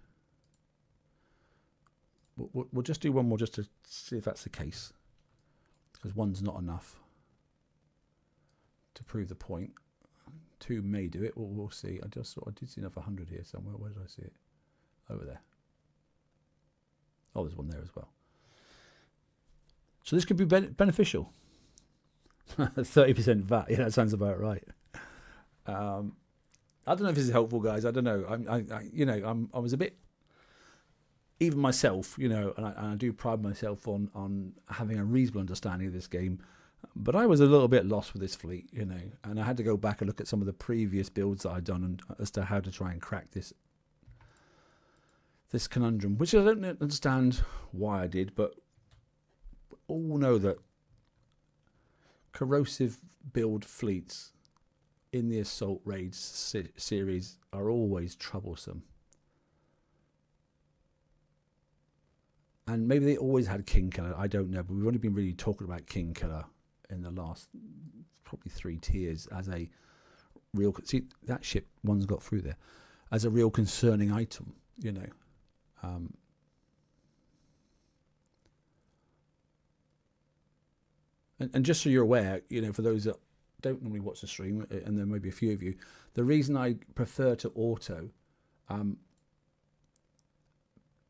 We'll just do one more just to see if that's the case, because one's not enough to prove the point. 2 may do it. We'll see. I did see another 100 here somewhere. Where did I see it? Over there. Oh, there's one there as well. So this could be beneficial. 30% VAT. Yeah, that sounds about right. I don't know if this is helpful, guys. I don't know. I was a bit. Even myself, you know, and I do pride myself on having a reasonable understanding of this game, but I was a little bit lost with this fleet, you know, and I had to go back and look at some of the previous builds that I'd done and as to how to try and crack this conundrum, which I don't understand why I did, but all know that corrosive build fleets in the Assault Raids series are always troublesome. And maybe they always had King Killer, I don't know, but we've only been really talking about King Killer in the last probably 3 tiers as a real, see that ship one's got through there, as a real concerning item, you know. And just so you're aware, you know, for those that don't normally watch the stream, and there may be a few of you, the reason I prefer to auto,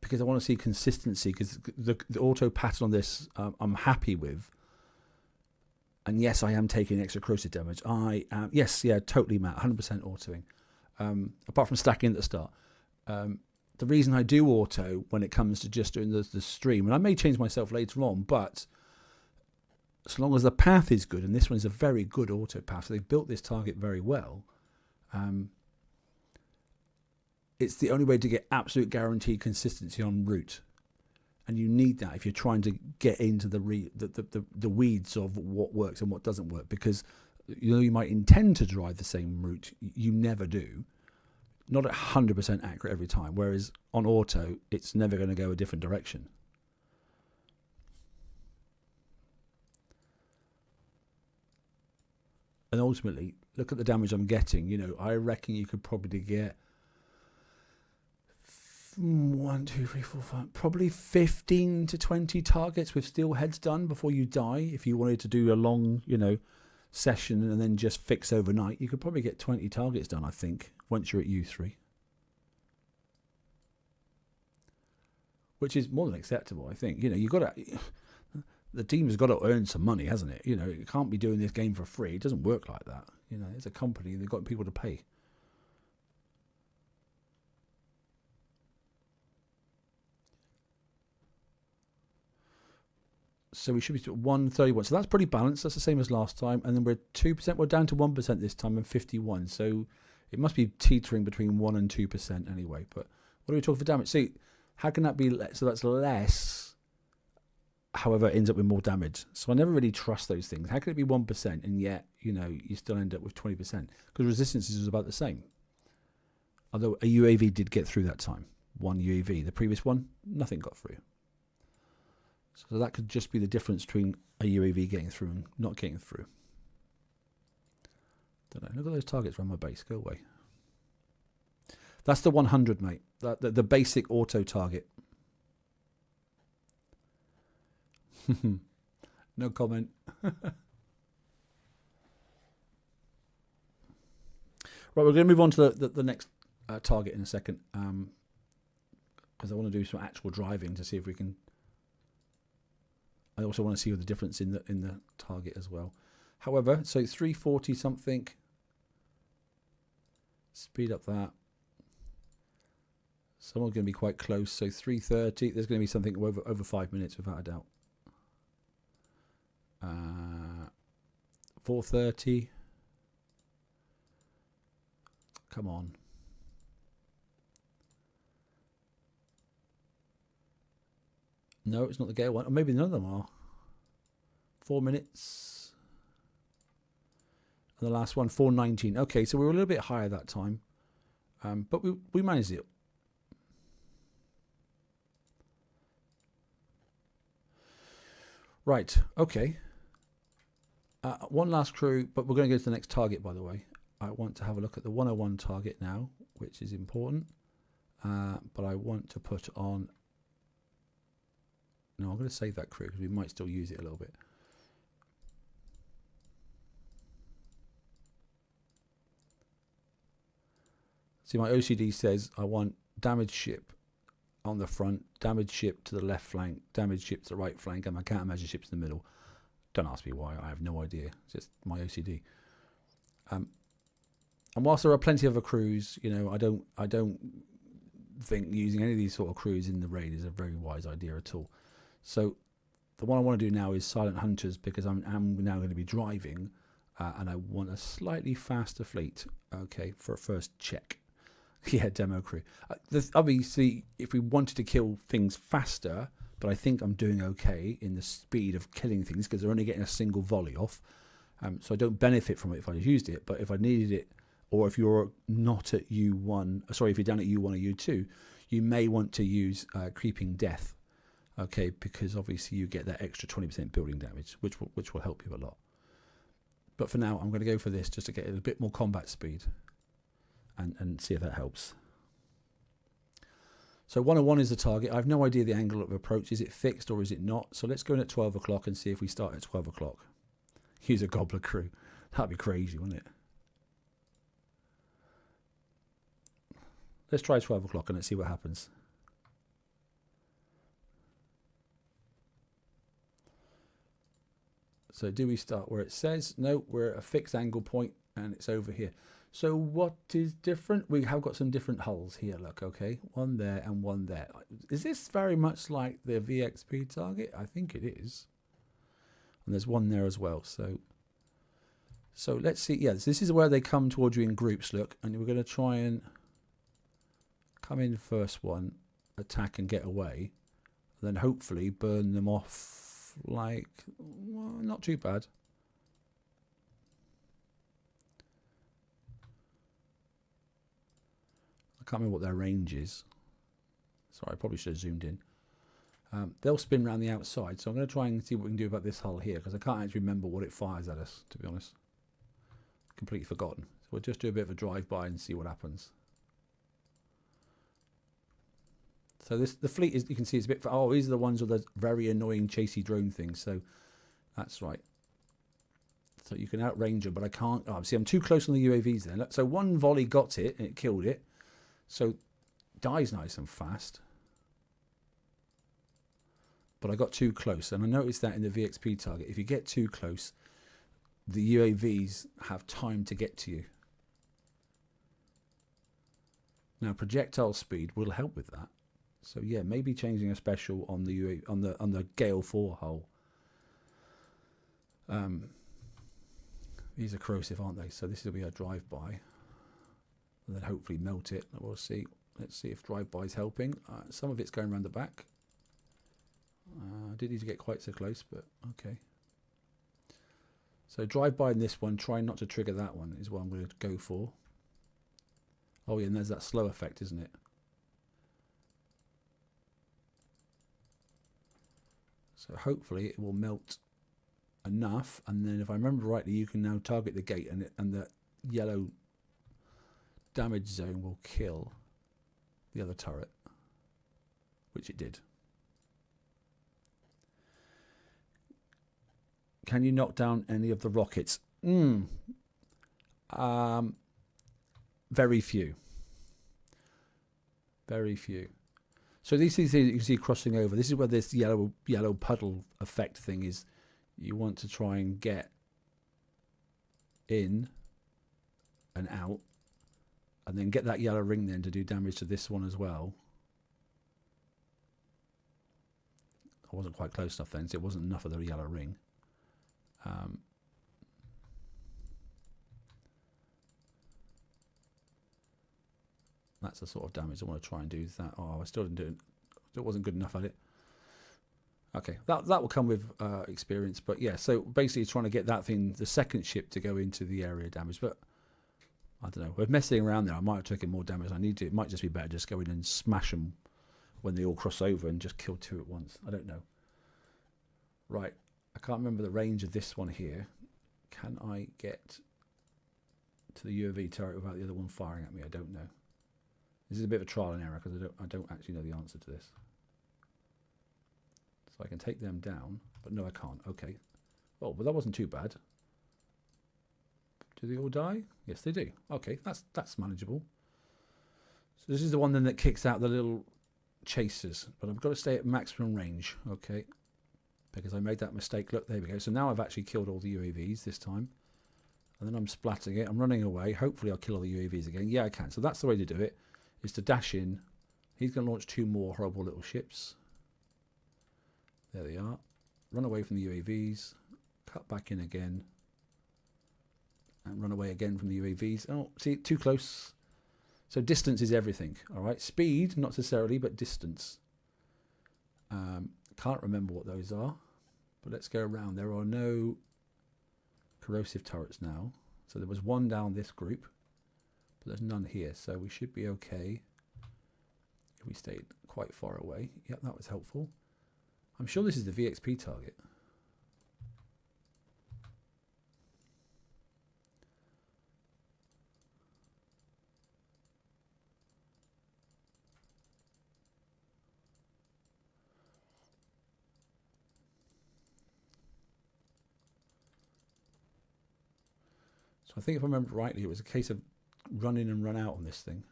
because I want to see consistency, because the auto pattern on this I'm happy with. And yes, I am taking extra corrosive damage. I am, yes, yeah, totally, Matt, 100% autoing. Apart from stacking at the start. The reason I do auto when it comes to just doing the stream, and I may change myself later on, but as long as the path is good, and this one is a very good auto path, so they've built this target very well. It's the only way to get absolute guaranteed consistency en route. And you need that if you're trying to get into the weeds of what works and what doesn't work, because you might intend to drive the same route, you never do. Not 100% accurate every time, whereas on auto, it's never going to go a different direction. And ultimately, look at the damage I'm getting. I reckon you could probably get 1, 2, 3, 4, 5, probably 15 to 20 targets with steel heads done before you die. If you wanted to do a long, session and then just fix overnight, you could probably get 20 targets done, I think, once you're at U3. Which is more than acceptable, I think. You've got to... The team's got to earn some money, hasn't it? It can't be doing this game for free. It doesn't work like that. It's a company. They've got people to pay. So we should be at 131. So that's pretty balanced. That's the same as last time. And then we're 2%. We're down to 1% this time and 51. So it must be teetering between 1 and 2% anyway. But what are we talking for damage? See, how can that be less? So that's less, however, it ends up with more damage. So I never really trust those things. How can it be 1% and yet, you still end up with 20%? Because resistance is about the same. Although a UAV did get through that time. One UAV. The previous one, nothing got through. So that could just be the difference between a UAV getting through and not getting through. Don't know. Look at those targets around my base. Go away. That's the 100, mate. The basic auto target. No comment. Right, we're going to move on to the next target in a second. Because I want to do some actual driving to see if we can... I also want to see the difference in the target as well. However, so 340 something. Speed up that. Someone's going to be quite close. So 330. There's going to be something over 5 minutes without a doubt. 430. Come on. No, it's not the Gale one. Or maybe none of them are. 4 minutes. And the last one, 419. Okay, so we were a little bit higher that time. But we managed it. Right, okay. One last crew, but we're going to go to the next target, by the way. I want to have a look at the 101 target now, which is important. But I want to put on... No, I'm going to save that crew because we might still use it a little bit. See, my OCD says I want damaged ship on the front, damaged ship to the left flank, damaged ship to the right flank, and my countermeasure ships in the middle. Don't ask me why. I have no idea. It's just my OCD. And whilst there are plenty of other crews, I don't think using any of these sort of crews in the raid is a very wise idea at all. So the one I want to do now is Silent Hunters, because I'm now going to be driving and I want a slightly faster fleet, okay, for a first check. Yeah, demo crew. Obviously, if we wanted to kill things faster, but I think I'm doing okay in the speed of killing things because they're only getting a single volley off. So I don't benefit from it if I used it, but if I needed it, or if you're not at U1, sorry, if you're down at U1 or U2, you may want to use Creeping Death. Okay, because obviously you get that extra 20% building damage, which will help you a lot. But for now, I'm going to go for this just to get a bit more combat speed and see if that helps. So 101 is the target. I have no idea the angle of approach. Is it fixed or is it not? So let's go in at 12 o'clock and see if we start at 12 o'clock. Use a Gobbler crew. That'd be crazy, wouldn't it? Let's try 12 o'clock and let's see what happens. So do we start where it says? No, we're at a fixed angle point and it's over here. So what is different? We have got some different hulls here, look, okay? One there and one there. Is this very much like the VXP target? I think it is. And there's one there as well. So let's see. Yes, this is where they come towards you in groups, look. And we're going to try and come in first one, attack and get away. then hopefully burn them off like, well, not too bad. I can't remember what their range is. Sorry, I probably should have zoomed in. They'll spin around the outside, so I'm going to try and see what we can do about this hull here, because I can't actually remember what it fires at us, to be honest. Completely forgotten. So we'll just do a bit of a drive-by and see what happens. So the fleet, is, you can see, it's a bit... Oh, these are the ones with the very annoying chasey drone things, so that's right. So you can outrange them, but I can't... Oh, see, I'm too close on the UAVs then. So one volley got it, and it killed it. So dies nice and fast. But I got too close, and I noticed that in the VXP target. If you get too close, the UAVs have time to get to you. Now, projectile speed will help with that. So yeah, maybe changing a special on the UAV, on the Gale 4 hull. These are corrosive, aren't they? So this will be a drive-by, and then hopefully melt it. We'll see. Let's see if drive-by is helping. Some of it's going around the back. I didn't need to get quite so close, but okay. So drive-by in this one, try not to trigger that one is what I'm going to go for. Oh yeah, and there's that slow effect, isn't it? So hopefully it will melt enough, and then if I remember rightly, you can now target the gate, and the yellow damage zone will kill the other turret, which it did. Can you knock down any of the rockets? Very few. Very few. So these things you can see crossing over. This is where this yellow puddle effect thing is. You want to try and get in and out, and then get that yellow ring then to do damage to this one as well. I wasn't quite close enough then, so it wasn't enough of the yellow ring. That's the sort of damage I want to try and do. Is that? Oh, I still didn't do it. Still wasn't good enough at it. Okay, that will come with experience. But yeah, so basically trying to get that thing, the second ship, to go into the area damage. But I don't know. We're messing around there. I might have taken more damage than I need to. It might just be better just go in and smash them when they all cross over and just kill two at once. I don't know. Right. I can't remember the range of this one here. Can I get to the UAV turret without the other one firing at me? I don't know. This is a bit of a trial and error because I don't actually know the answer to this. So I can take them down, but no, I can't. Okay. Oh, but that wasn't too bad. Do they all die? Yes, they do. Okay, that's manageable. So this is the one then that kicks out the little chasers, but I've got to stay at maximum range. Okay. Because I made that mistake. Look, there we go. So now I've actually killed all the UAVs this time. And then I'm splatting it. I'm running away. Hopefully I'll kill all the UAVs again. Yeah, I can. So that's the way to do it, is to dash in. He's going to launch two more horrible little ships. There they are. Run away from the UAVs. Cut back in again. And run away again from the UAVs. Oh, see, too close. So distance is everything. All right. Speed, not necessarily, but distance. Can't remember what those are. But let's go around. There are no corrosive turrets now. So there was one down this group, but there's none here. So we should be okay if we stayed quite far away. Yep, that was helpful. I'm sure this is the VXP target. I think if I remember rightly, it was a case of run in and run out on this thing.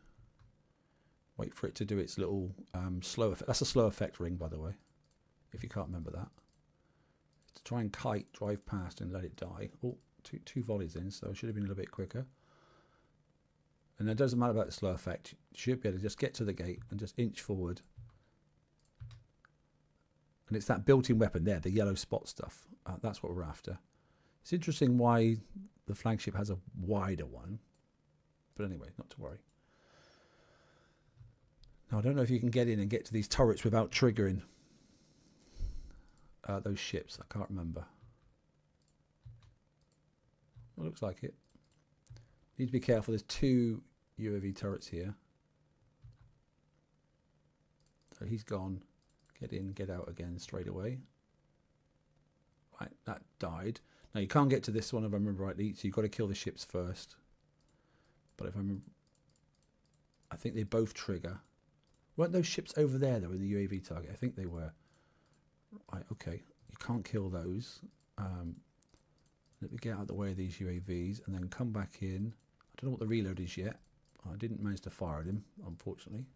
Wait for it to do its little slow effect. That's a slow effect ring, by the way, if you can't remember that. To try and kite, drive past and let it die. Oh, two volleys in, so I should have been a little bit quicker. And it doesn't matter about the slow effect. You should be able to just get to the gate and just inch forward. And it's that built-in weapon there, the yellow spot stuff. That's what we're after. It's interesting why the flagship has a wider one. But anyway, not to worry. Now, I don't know if you can get in and get to these turrets without triggering. those ships? I can't remember. Well, looks like it. Need to be careful. There's 2 UAV turrets here. So he's gone. Get in, get out again straight away. Right, that died. Now you can't get to this one if I remember rightly, so you've got to kill the ships first. But if I remember, I think they both trigger. Weren't those ships over there though in the UAV target? I think they were. Right, okay. You can't kill those. Let me get out of the way of these UAVs and then come back in. I don't know what the reload is yet. I didn't manage to fire at him, unfortunately.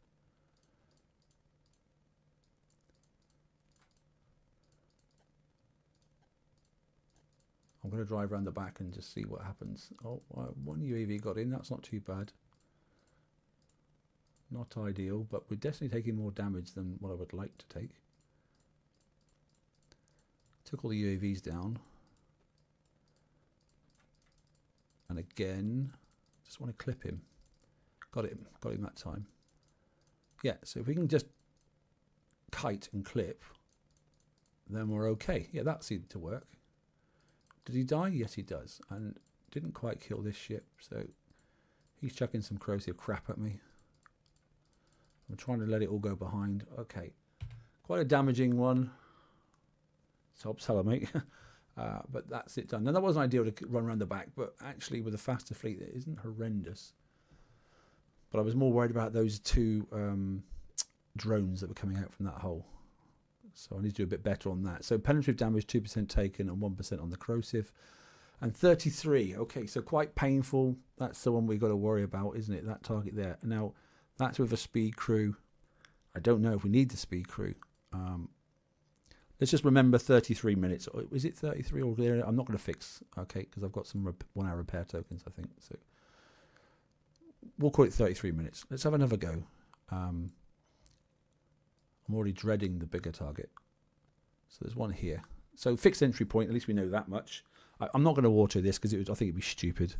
I'm going to drive around the back and just see what happens. Oh, one UAV got in. That's not too bad. Not ideal, but we're definitely taking more damage than what I would like to take. Took all the UAVs down. And again, just want to clip him. Got him that time. Yeah, so if we can just kite and clip, then we're okay. Yeah, that seemed to work. Did he die? Yes, he does. And didn't quite kill this ship, so he's chucking some corrosive crap at me. I'm trying to let it all go behind. Okay, quite a damaging one. Sob seller, mate. But that's it done. Now that wasn't ideal to run around the back, but actually with a faster fleet, it isn't horrendous. But I was more worried about those 2 drones that were coming out from that hole. So I need to do a bit better on that. So penetrative damage, 2% taken and 1% on the corrosive. And 33. Okay, so quite painful. That's the one we've got to worry about, isn't it? That target there. Now, that's with a speed crew. I don't know if we need the speed crew. Let's just remember 33 minutes. Is it 33 or I'm not going to fix, okay, because I've got some 1 hour repair tokens, I think. So we'll call it 33 minutes. Let's have another go. I'm already dreading the bigger target. So there's one here. So fixed entry point, at least we know that much. I'm not going to auto this because I think it'd be stupid.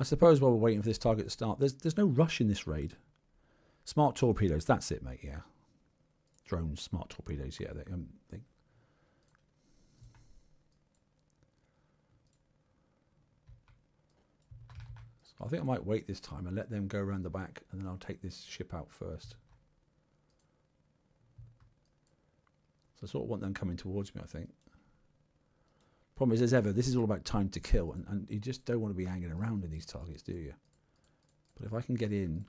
I suppose while we're waiting for this target to start, there's no rush in this raid. Smart torpedoes, that's it, mate, yeah. Drones, smart torpedoes, yeah. So I think I might wait this time and let them go around the back, and then I'll take this ship out first. So I sort of want them coming towards me, I think. Problem is, as ever, this is all about time to kill, and you just don't want to be hanging around in these targets, do you? But if I can get in,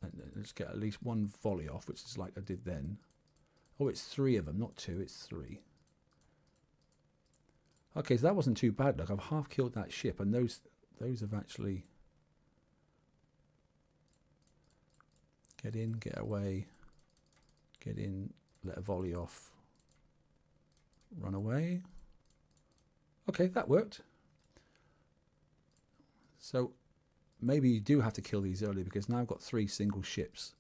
and let's get at least 1 volley off, which is like I did then. Oh, it's 3 of them, not 2, it's 3. Okay, so that wasn't too bad. Look, I've half killed that ship, and those have actually... Get in, get away, get in, let a volley off, run away. Okay, that worked. So maybe you do have to kill these early, because now I've got 3 single ships.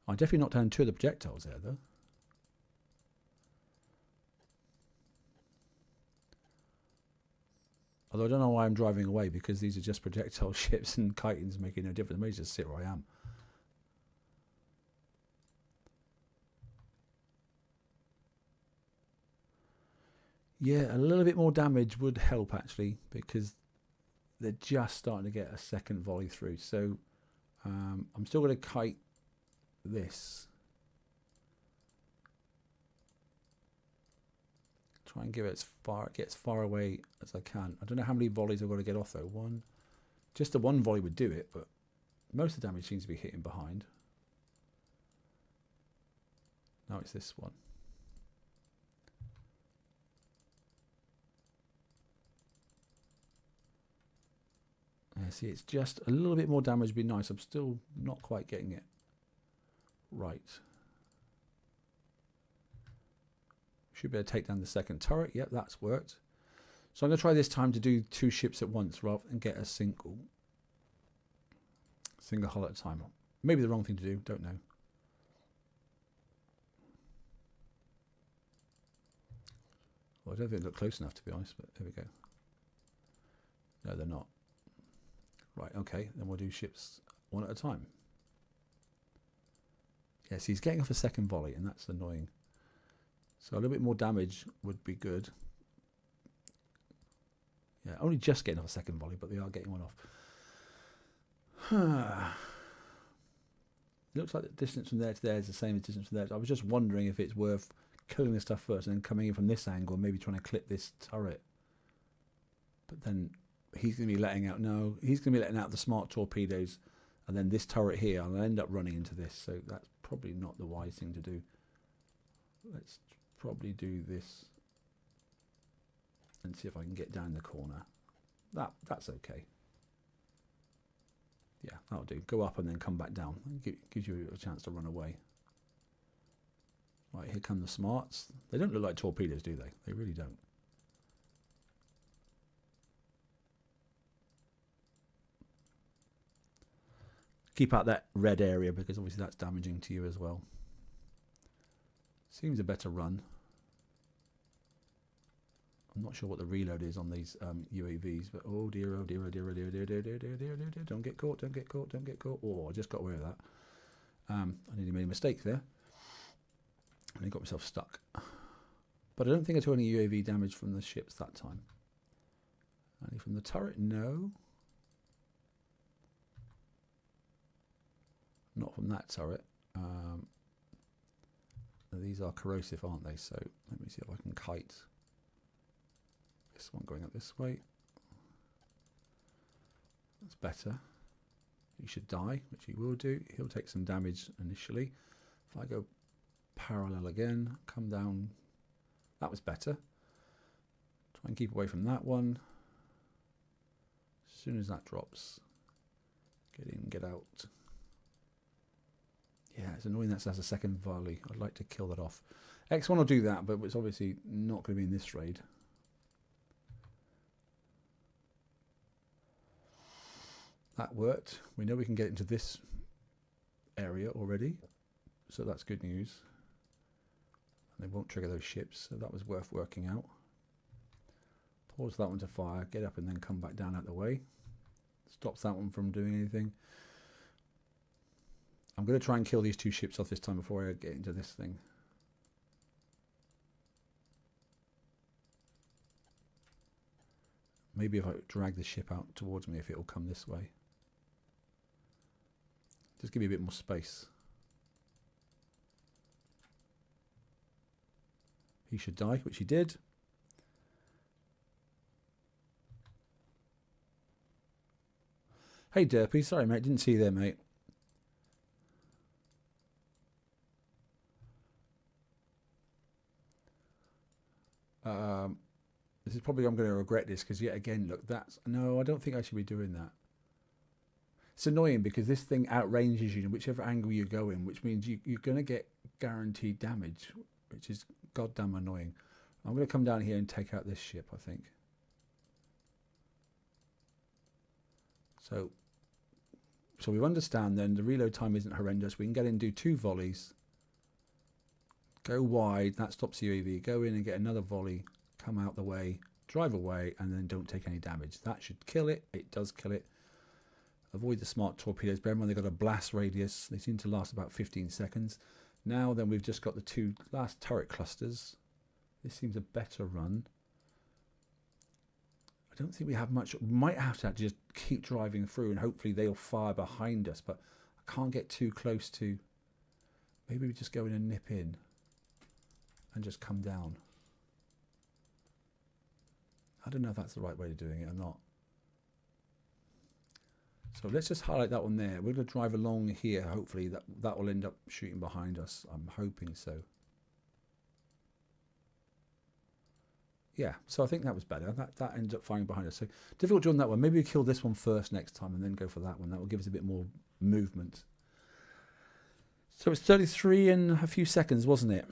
I definitely knocked down 2 of the projectiles there, though. Although I don't know why I'm driving away, because these are just projectile ships and kiting's making no difference. I may just sit where I am. Yeah, a little bit more damage would help, actually, because they're just starting to get a second volley through. So I'm still going to kite this. Try and give it as far away as I can. I don't know how many volleys I've got to get off, though. Just the 1 volley would do it, but most of the damage seems to be hitting behind. Now it's this one. See, it's just a little bit more damage would be nice. I'm still not quite getting it right. Should be able to take down the second turret. Yep, that's worked. So I'm going to try this time to do 2 ships at once rather than get a single hull at a time. Maybe the wrong thing to do, don't know. Well, I don't think they look close enough, to be honest, but there we go. No, they're not. Right, okay, then we'll do ships one at a time. Yes, he's getting off a second volley, and that's annoying. So a little bit more damage would be good. Yeah, only just getting off a second volley, but they are getting one off. It looks like the distance from there to there is the same as distance from there. I was just wondering if it's worth killing this stuff first and then coming in from this angle and maybe trying to clip this turret. But then he's going to be letting out... No, he's going to be letting out the smart torpedoes, and then this turret here, I'll end up running into this, so that's probably not the wise thing to do. Let's probably do this and see if I can get down the corner. That's okay. Yeah, that'll do. Go up and then come back down. Gives you a chance to run away. Right, here come the smarts. They don't look like torpedoes, do they? They really don't. Keep out that red area because obviously that's damaging to you as well. Seems a better run. I'm not sure what the reload is on these UAVs, but oh dear, oh dear, oh dear, oh dear, oh dear, dear, dear, dear, dear, dear, dear. Don't get caught, don't get caught, don't get caught. Oh, I just got away with that. I nearly made a mistake there. And I got myself stuck. But I don't think I took any UAV damage from the ships that time. Only from the turret? No. Not from that turret. These are corrosive, aren't they? So let me see if I can kite this one going up this way. That's better. He should die, which he will do. He'll take some damage initially. If I go parallel again, come down. That was better. Try and keep away from that one. As soon as that drops, get in, get out. Yeah, it's annoying that that's a second volley. I'd like to kill that off. X1 will do that, but it's obviously not going to be in this raid. That worked. We know we can get into this area already, so that's good news. And they won't trigger those ships, so that was worth working out. Pause that one to fire, get up and then come back down out the way. Stops that one from doing anything. I'm going to try and kill these two ships off this time before I get into this thing. Maybe if I drag the ship out towards me, if it will come this way. Just give me a bit more space. He should die, which he did. Hey Derpy, sorry mate, didn't see you there mate. This is probably, I'm going to regret this because yet again, look, that's, no, I don't think I should be doing that. It's annoying because this thing outranges you in whichever angle you go in, which means you're going to get guaranteed damage, which is goddamn annoying. I'm going to come down here and take out this ship, I think. So we understand then the reload time isn't horrendous. We can get in and do 2 volleys. Go wide, that stops UAV. Go in and get another volley. Come out the way, drive away, and then don't take any damage. That should kill it. It does kill it. Avoid the smart torpedoes. Bear in mind they've got a blast radius. They seem to last about 15 seconds. Now then we've just got the 2 last turret clusters. This seems a better run. I don't think we have much. We might have to just keep driving through and hopefully they'll fire behind us, but I can't get too close to. Maybe we just go in and nip in and just come down. I don't know if that's the right way of doing it or not. So let's just highlight that one there. We're going to drive along here. Hopefully that will end up shooting behind us. I'm hoping so. Yeah, so I think that was better. That ends up firing behind us. So difficult to run that one. Maybe we kill this one first next time and then go for that one. That will give us a bit more movement. So it's 33 in a few seconds, wasn't it?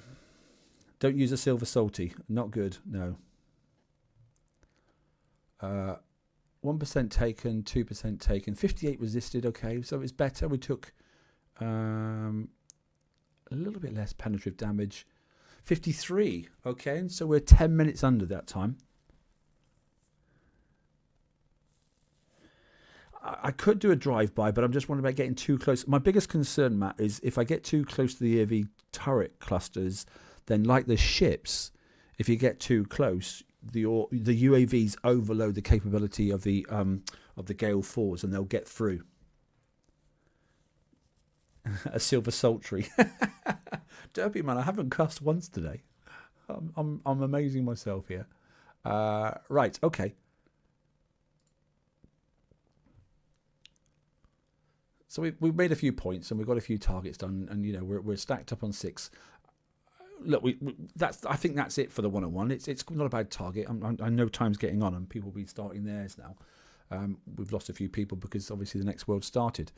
Don't use a silver salty. Not good, no. 1% taken, 2% taken, 58 resisted. Okay, so it's better. We took a little bit less penetrative damage. 53. Okay, and so we're 10 minutes under that time. I could do a drive-by, but I'm just wondering about getting too close. My biggest concern, Matt, is if I get too close to the EV turret clusters, then like the ships, if you get too close, the UAVs overload the capability of the Gale 4s, and they'll get through. A silver sultry. Derby, man, I haven't cussed once today. I'm amazing myself here. Right, okay. So we've made a few points and we've got a few targets done, and you know we're stacked up on 6. Look, I think that's it for the 101. It's not a bad target. I know time's getting on and people will be starting theirs now. We've lost a few people because obviously the next world started.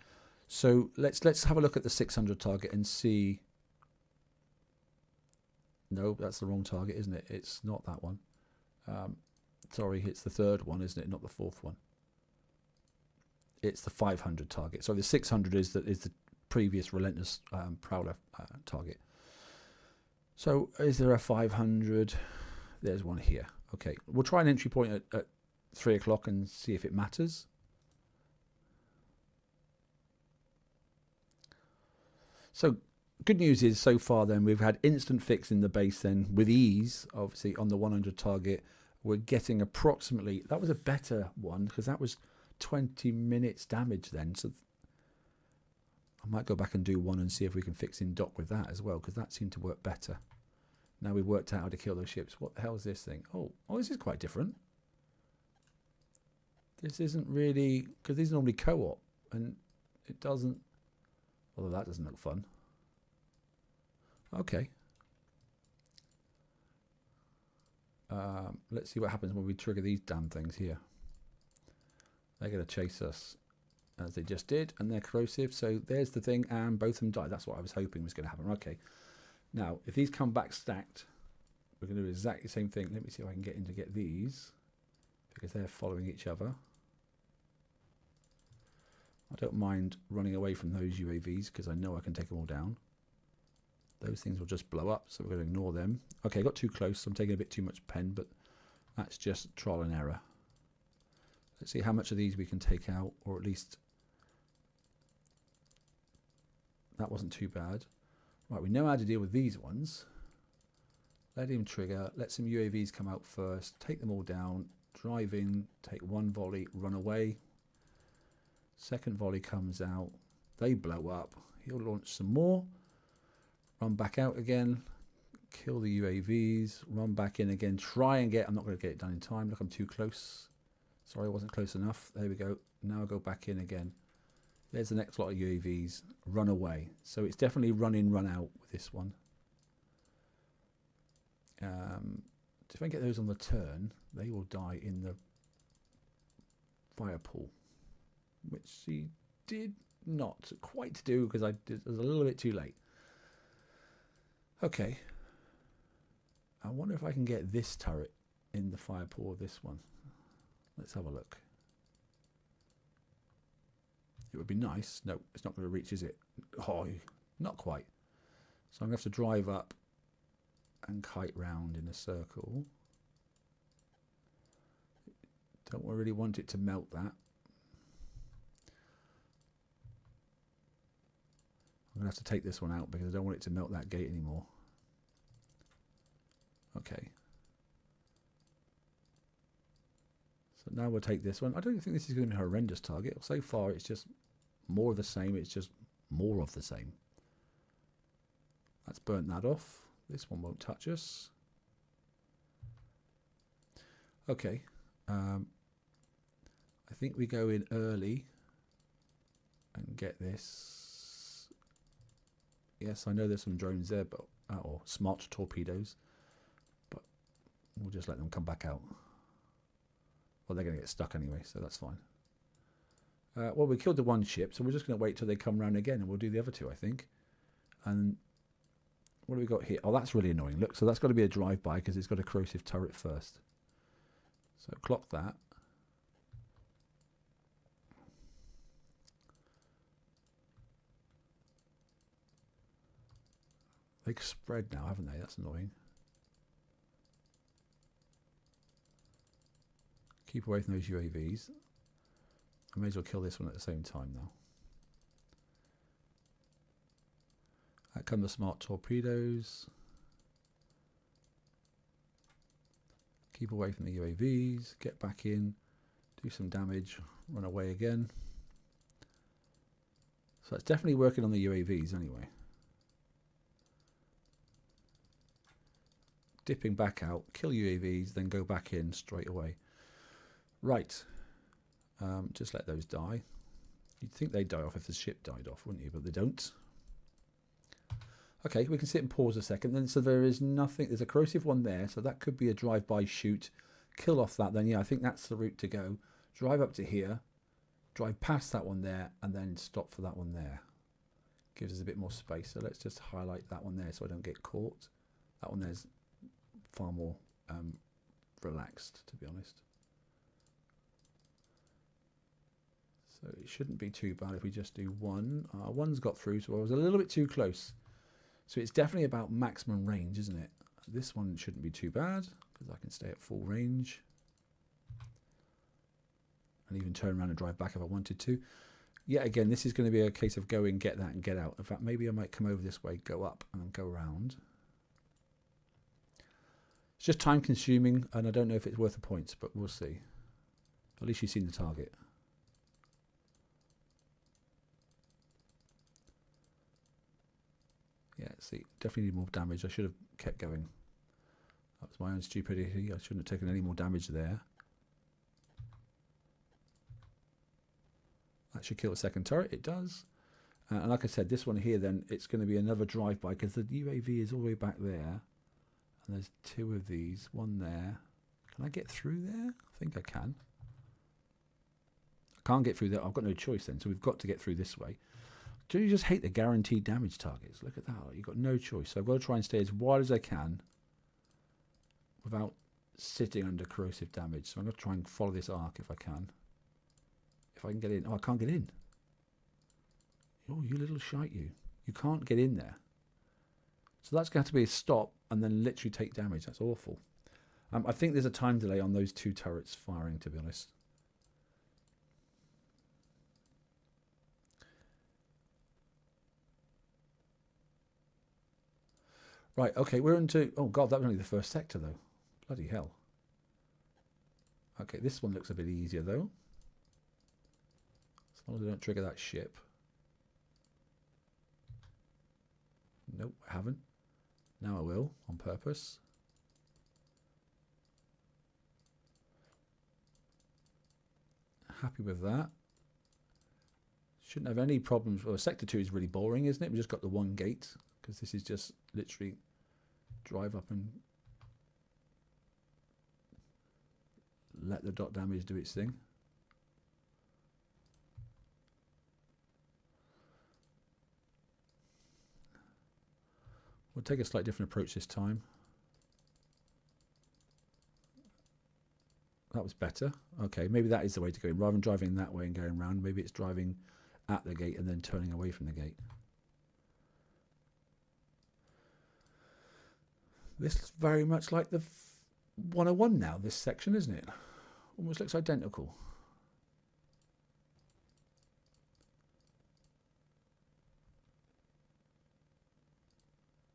So let's have a look at the 600 target and see. No, that's the wrong target, isn't it? It's not that one. Sorry, it's the 3rd one, isn't it? Not the 4th one. It's the 500 target. So the 600 is the previous relentless prowler target. So is there a 500? There's one here. Okay, we'll try an entry point at 3 o'clock and see if it matters. So good news is so far then we've had instant fix in the base then with ease, obviously on the 100 target. We're getting approximately, that was a better one because that was 20 minutes damage then, so I might go back and do one and see if we can fix in dock with that as well, because that seemed to work better. Now we've worked out how to kill those ships. What the hell is this thing? Oh, this is quite different. This isn't really, because these are normally co-op, and it doesn't, although that doesn't look fun. Okay. Let's see what happens when we trigger these damn things here. They're going to chase us, as they just did, and they're corrosive. So there's the thing, and both of them died. That's what I was hoping was going to happen. Okay. Now, if these come back stacked, we're going to do exactly the same thing. Let me see if I can get in to get these, because they're following each other. I don't mind running away from those UAVs, because I know I can take them all down. Those things will just blow up, so we're going to ignore them. Okay, I got too close. So I'm taking a bit too much pen, but that's just trial and error. Let's see how much of these we can take out, or at least that wasn't too bad. Right, we know how to deal with these ones. Let him trigger, let some UAVs come out first, take them all down, drive in, take one volley, run away. Second volley comes out, they blow up, he'll launch some more, run back out again, kill the UAVs, run back in again, try and get, I'm not going to get it done in time, look, I'm too close. Sorry, I wasn't close enough. There we go. Now I'll go back in again. There's the next lot of UAVs. Run away. So it's definitely run in, run out with this one. If I get those on the turn, they will die in the fire pool, which he did not quite do because I was a little bit too late. Okay. I wonder if I can get this turret in the fire pool of this one. Let's have a look. It would be nice. No, it's not going to reach, is it? Oh, not quite. So I'm going to have to drive up and kite round in a circle. Don't really want it to melt that. I'm going to have to take this one out because I don't want it to melt that gate anymore. Okay. So now we'll take this one. I don't think this is going to be a horrendous target. So far it's just more of the same. It's just more of the same. That's burnt that off. This one won't touch us. Okay. I think we go in early and get this. Yes, I know there's some drones there, but or smart torpedoes, but we'll just let them come back out. Well, they're going to get stuck anyway, so that's fine. Well, we killed the one ship, so we're just going to wait till they come round again, and we'll do the other two, I think. And what do we got here? Oh, that's really annoying. Look, so that's got to be a drive-by because it's got a corrosive turret first. So clock that. They've spread now, haven't they? That's annoying. Keep away from those UAVs. I may as well kill this one at the same time now. Out come the smart torpedoes. Keep away from the UAVs. Get back in. Do some damage. Run away again. So it's definitely working on the UAVs anyway. Dipping back out. Kill UAVs. Then go back in straight away. Right. Just let those die. You'd think they'd die off if the ship died off, wouldn't you? But they don't. Okay, we can sit and pause a second. Then, so there is nothing. There's a corrosive one there, so that could be a drive-by shoot. Kill off that. Then yeah, I think that's the route to go. Drive up to here, drive past that one there, and then stop for that one there. Gives us a bit more space. So let's just highlight that one there, so I don't get caught. That one there's far more relaxed, to be honest. So it shouldn't be too bad if we just do one. One's got through, so I was a little bit too close. So it's definitely about maximum range, isn't it? This one shouldn't be too bad because I can stay at full range. And even turn around and drive back if I wanted to. Yet again, this is going to be a case of go in, get that and get out. In fact, maybe I might come over this way, go up and then go around. It's just time consuming and I don't know if it's worth the points, but we'll see. At least you've seen the target. Yeah, see, definitely need more damage. I should have kept going. That was my own stupidity. I shouldn't have taken any more damage there. That should kill the second turret. It does. And like I said, this one here, then, it's going to be another drive-by because the UAV is all the way back there. And there's two of these. One there. Can I get through there? I think I can. I can't get through there. I've got no choice then. So we've got to get through this way. Do you just hate the guaranteed damage targets? Look at that. You've got no choice. So I've got to try and stay as wide as I can without sitting under corrosive damage. So I'm going to try and follow this arc if I can. If I can get in. Oh, I can't get in. Oh, you little shite, you. You can't get in there. So that's going to have to be a stop and then literally take damage. That's awful. I think there's a time delay on those two turrets firing, to be honest. Right, okay, we're into... Oh, God, that was only the first sector, though. Bloody hell. Okay, this one looks a bit easier, though. As long as I don't trigger that ship. Nope, I haven't. Now I will, on purpose. Happy with that. Shouldn't have any problems. Well, Sector 2 is really boring, isn't it? We've just got the one gate, because this is just literally drive up and let the dot damage do its thing. We'll take a slightly different approach this time. That was better. Okay, maybe that is the way to go. Rather than driving that way and going around, maybe it's driving at the gate and then turning away from the gate. This is very much like the 101 now, this section, isn't it? Almost looks identical.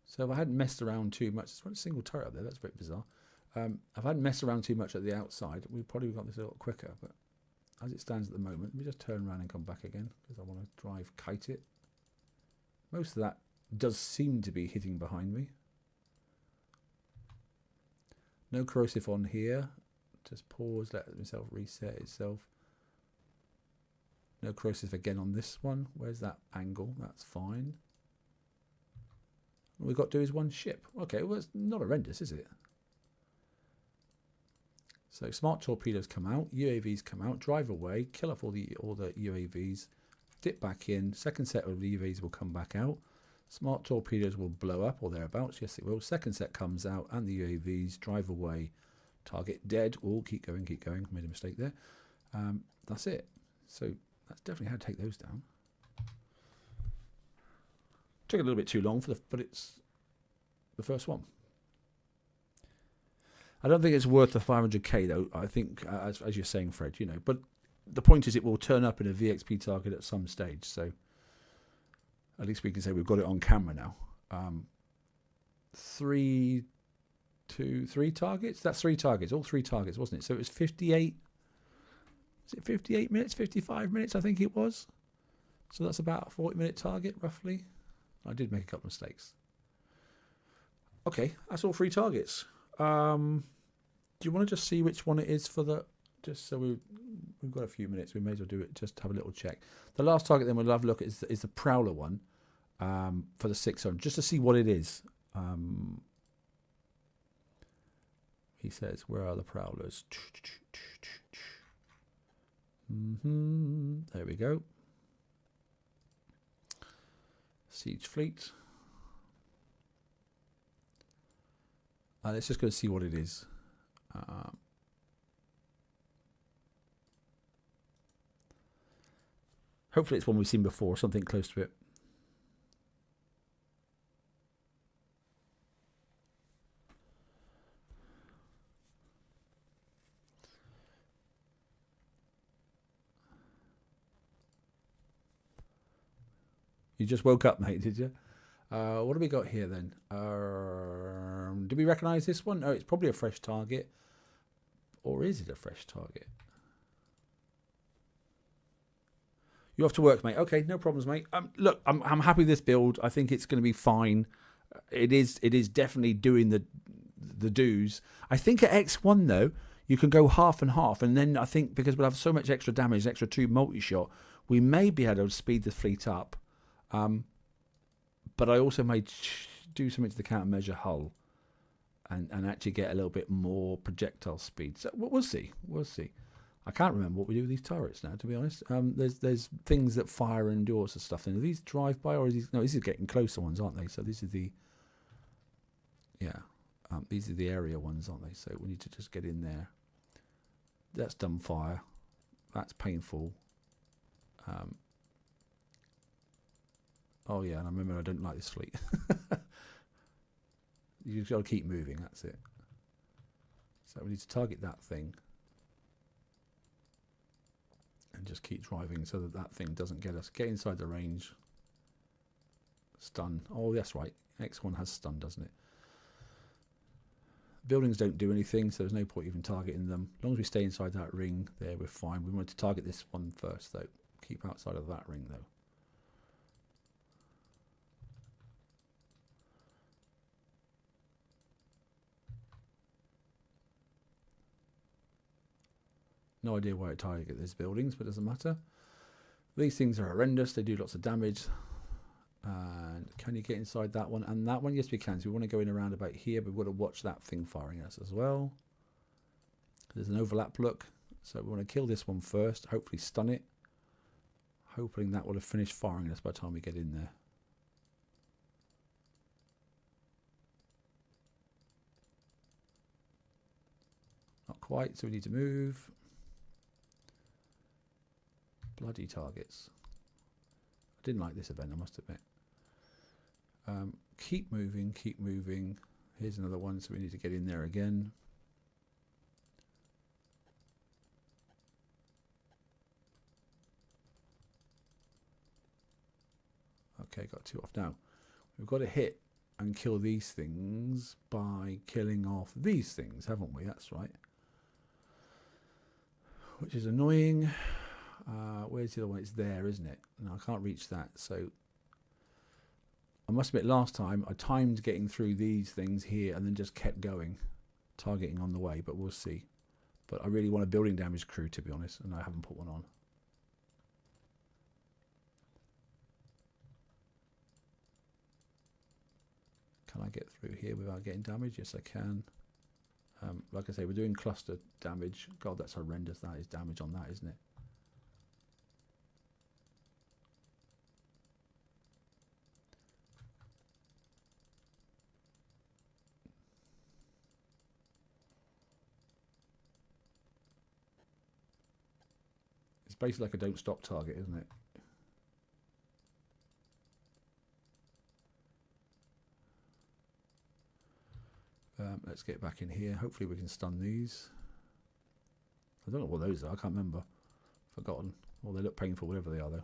So if I hadn't messed around too much, there's one single turret up there, that's a bit bizarre. If I hadn't messed around too much at the outside, we probably got this a little quicker, but as it stands at the moment, let me just turn around and come back again, because I want to drive kite it. Most of that does seem to be hitting behind me. No corrosive on here. Just pause, let myself reset itself. No corrosive again on this one. Where's that angle? That's fine. All we've got to do is one ship. Okay, well, it's not horrendous, is it? So smart torpedoes come out, UAVs come out, drive away, kill off all the UAVs, dip back in. Second set of UAVs will come back out. Smart torpedoes will blow up or thereabouts. Yes, it will. Second set comes out and the UAVs drive away. Target dead. Oh, keep going, keep going. Made a mistake there. That's it. So that's definitely how to take those down. Took a little bit too long for the, but it's the first one. I don't think it's worth the 500k though. I think, as you're saying, Fred, you know, but the point is it will turn up in a VXP target at some stage. So at least we can say we've got it on camera now. 3 targets? That's 3 targets, all 3 targets, wasn't it? So it was 58. Is it 58 minutes, 55 minutes, I think it was. So that's about a 40-minute target, roughly. I did make a couple of mistakes. Okay, that's all 3 targets. Do you want to just see which one it is for the... Just so we've got a few minutes, we may as well do it, just have a little check. The last target then we'll have a look at is the Prowler one for the 600, just to see what it is. He says, where are the Prowlers? There we go. Siege Fleet. Let's just go see what it is. Hopefully it's one we've seen before, something close to it. You just woke up, mate, did you? What do we got here then? Do we recognise this one? No, it's probably a fresh target. Or is it a fresh target? You're off to work, mate. Okay, no problems, mate. Look, I'm happy with this build. I think it's going to be fine. It is definitely doing the do's. I think at X1 though, you can go half and half, and then I think because we'll have so much extra damage, extra 2 multi-shot, we may be able to speed the fleet up. But I also may do something to the countermeasure hull and actually get a little bit more projectile speed. So we'll see. We'll see. I can't remember what we do with these turrets now, to be honest. There's things that fire and do all sorts of stuff. And are these drive-by or are these... No, these are getting closer ones, aren't they? So this is the... Yeah. These are the area ones, aren't they? So we need to just get in there. That's done fire. That's painful. Oh yeah, and I remember I don't like this fleet. You've got to keep moving, that's it. So we need to target that thing. And just keep driving so that that thing doesn't get us. Get inside the range. Stun. Oh, that's right. X1 has stun, doesn't it? Buildings don't do anything, so there's no point even targeting them. As long as we stay inside that ring there, we're fine. We want to target this one first, though. Keep outside of that ring, though. No idea why it target these buildings, but it doesn't matter. These things are horrendous. They do lots of damage. And can you get inside that one? And that one, yes, we can. So we want to go in around about here, but we've got to watch that thing firing at us as well. There's an overlap look. So we want to kill this one first. Hopefully stun it. Hoping that will have finished firing us by the time we get in there. Not quite, so we need to move. Bloody targets. I didn't like this event, I must admit. Keep moving, keep moving. Here's another one, so we need to get in there again. Okay, got 2 off. Now, we've got to hit and kill these things by killing off these things, haven't we? That's right. Which is annoying. Where's the other one? It's there, isn't it? No, I can't reach that. So I must admit, last time I timed getting through these things here and then just kept going, targeting on the way, but we'll see. But I really want a building damage crew, to be honest, and I haven't put one on. Can I get through here without getting damage? Yes, I can. Like I say, we're doing cluster damage. God, that's horrendous. That is damage on that, isn't it? It's basically like a don't stop target, isn't it? Let's get back in here. Hopefully we can stun these. I don't know what those are. I can't remember. Forgotten. Well, they look painful, whatever they are, though.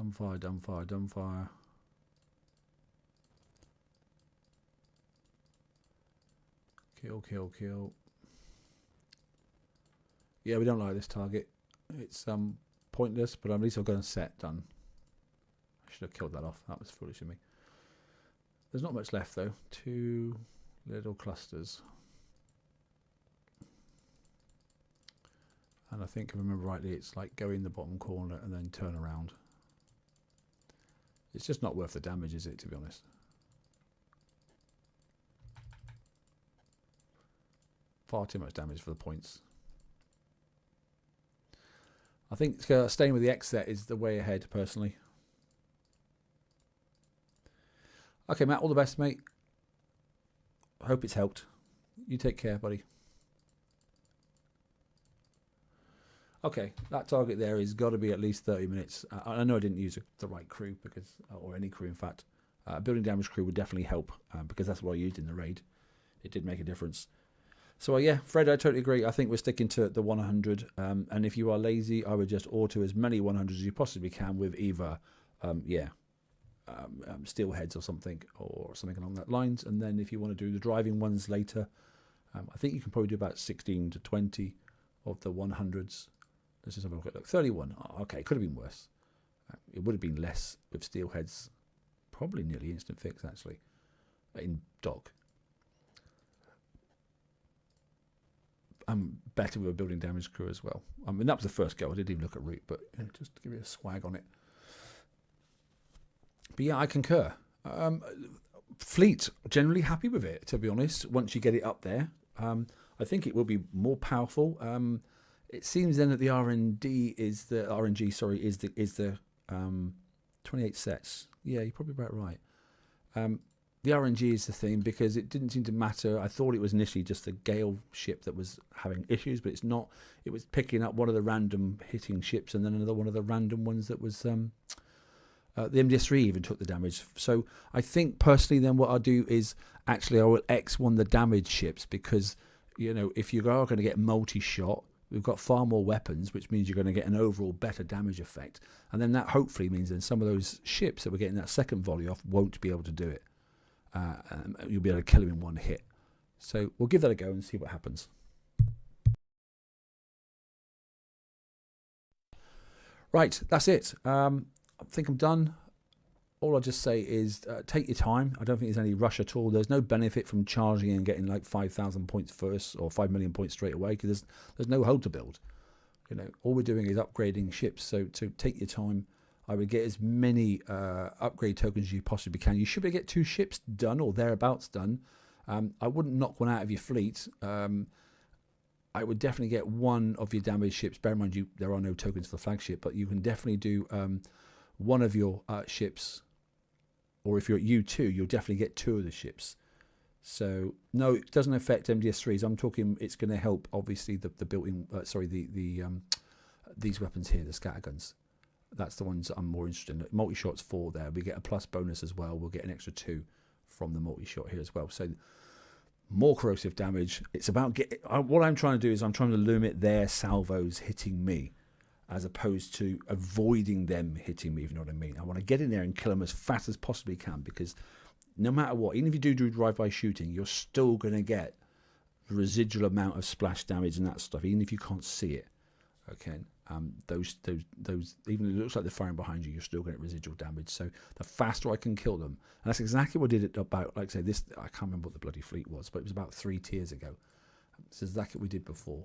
Dumbfire, dumbfire, dumbfire. Kill, kill, kill. Yeah, we don't like this target. It's pointless, but at least I've got a set done. I should have killed that off. That was foolish of me. There's not much left, though. 2 little clusters. And I think, if I remember rightly, it's like go in the bottom corner and then turn around. It's just not worth the damage, is it, to be honest? Far too much damage for the points. I think staying with the X set is the way ahead, personally. Okay, Matt, all the best, mate. I hope it's helped. You take care, buddy. Okay, that target there has got to be at least 30 minutes. I know I didn't use the right crew, because, or any crew, in fact. Building damage crew would definitely help, because that's what I used in the raid. It did make a difference. So, yeah, Fred, I totally agree. I think we're sticking to the 100. And if you are lazy, I would just auto as many 100s as you possibly can with either, steel heads or something along that lines. And then if you want to do the driving ones later, I think you can probably do about 16 to 20 of the 100s. Let's just have a look at look. 31. Oh, okay, could have been worse. It would have been less with steel heads. Probably nearly instant fix, actually, in dog. Better with a building damage crew as well. I mean, that was the first go. I didn't even look at route, but just to give you a swag on it. But yeah, I concur. Fleet, generally happy with it, to be honest. Once you get it up there, I think it will be more powerful. It seems then that the RNG is the 28 sets. Yeah, you're probably about right. The RNG is the thing, because it didn't seem to matter. I thought it was initially just the Gale ship that was having issues, but it's not. It was picking up one of the random hitting ships, and then another one of the random ones that was the MDS3 even took the damage. So I think personally then what I'll do is actually I will X1 the damage ships, because, you know, if you are going to get multi-shot, we've got far more weapons, which means you're going to get an overall better damage effect. And then that hopefully means then some of those ships that we're getting that second volley off won't be able to do it. You'll be able to kill him in one hit. So we'll give that a go and see what happens. Right, that's it. I think I'm done. All I'll just say is take your time. I don't think there's any rush at all. There's no benefit from charging and getting like 5,000 points first or 5 million points straight away, because there's no hull to build. You know, all we're doing is upgrading ships. So to take your time, I would get as many upgrade tokens as you possibly can. You should be able to get 2 ships done or thereabouts done. I wouldn't knock one out of your fleet. I would definitely get one of your damaged ships. Bear in mind, there are no tokens for the flagship, but you can definitely do one of your ships. Or if you're at U2, you'll definitely get 2 of the ships. So no, it doesn't affect MDS3s. I'm talking it's going to help obviously the built-in these weapons here, the scatterguns. That's the ones that I'm more interested in. Multi-shot's 4 there. We get a plus bonus as well. We'll get an extra 2 from the multi-shot here as well. So more corrosive damage. It's about what I'm trying to do is I'm trying to limit their salvos hitting me, as opposed to avoiding them hitting me, if you know what I mean. I want to get in there and kill them as fast as possibly can, because no matter what, even if you do drive-by shooting, you're still going to get the residual amount of splash damage and that stuff, even if you can't see it. Okay, those even if it looks like they're firing behind you, you're still going to get residual damage. So the faster I can kill them, and that's exactly what I did it about, like I say, this, I can't remember what the bloody fleet was, but it was about 3 tiers ago. This is exactly what we did before.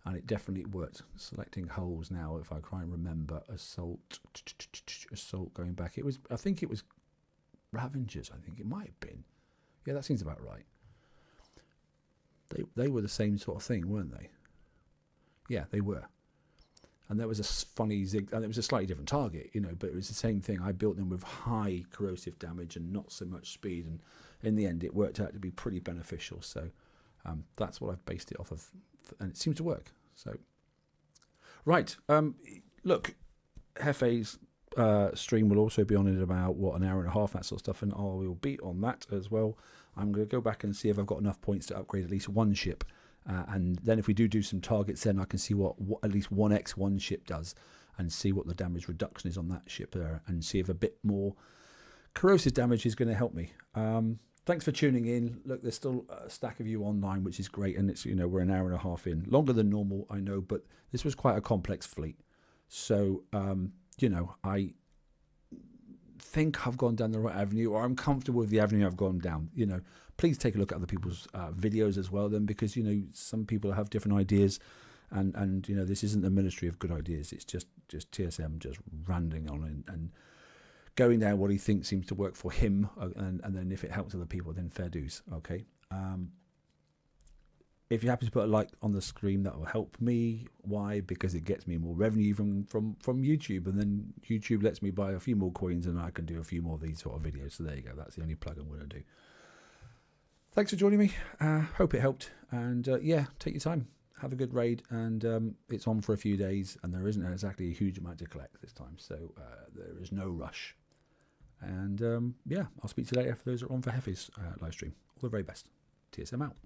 And it definitely worked. Selecting holes now, if I try and remember, assault, going back. It was, I think it was Ravengers. I think it might have been. Yeah, that seems about right. They were the same sort of thing, weren't they? Yeah, they were. And there was a funny zig, and it was a slightly different target, you know, but it was the same thing. I built them with high corrosive damage and not so much speed, and in the end, it worked out to be pretty beneficial. So that's what I've based it off of. And it seems to work. So, right. Look, Hefe's, stream will also be on in about, what, an hour and a half, that sort of stuff, and I will be on that as well. I'm going to go back and see if I've got enough points to upgrade at least one ship. And then if we do some targets, then I can see what at least one X1 ship does, and see what the damage reduction is on that ship there, and see if a bit more corrosive damage is going to help me. Thanks for tuning in. Look, there's still a stack of you online, which is great, and it's, you know, we're an hour and a half in, longer than normal, I know, but this was quite a complex fleet. So you know, I think I've gone down the right avenue, or I'm comfortable with the avenue I've gone down. You know, please take a look at other people's videos as well, then, because, you know, some people have different ideas, and you know, this isn't the ministry of good ideas. It's just TSM just ranting on and going down what he thinks seems to work for him, and then if it helps other people, then fair dues. Okay. If you're happy to put a like on the screen, that will help me. Why? Because it gets me more revenue from YouTube, and then YouTube lets me buy a few more coins, and I can do a few more of these sort of videos. So there you go. That's the only plug I'm going to do. Thanks for joining me. Hope it helped. And yeah, take your time. Have a good raid. And it's on for a few days, and there isn't exactly a huge amount to collect this time. So there is no rush. And yeah, I'll speak to you later for those that are on for Heffy's live stream. All the very best. TSM out.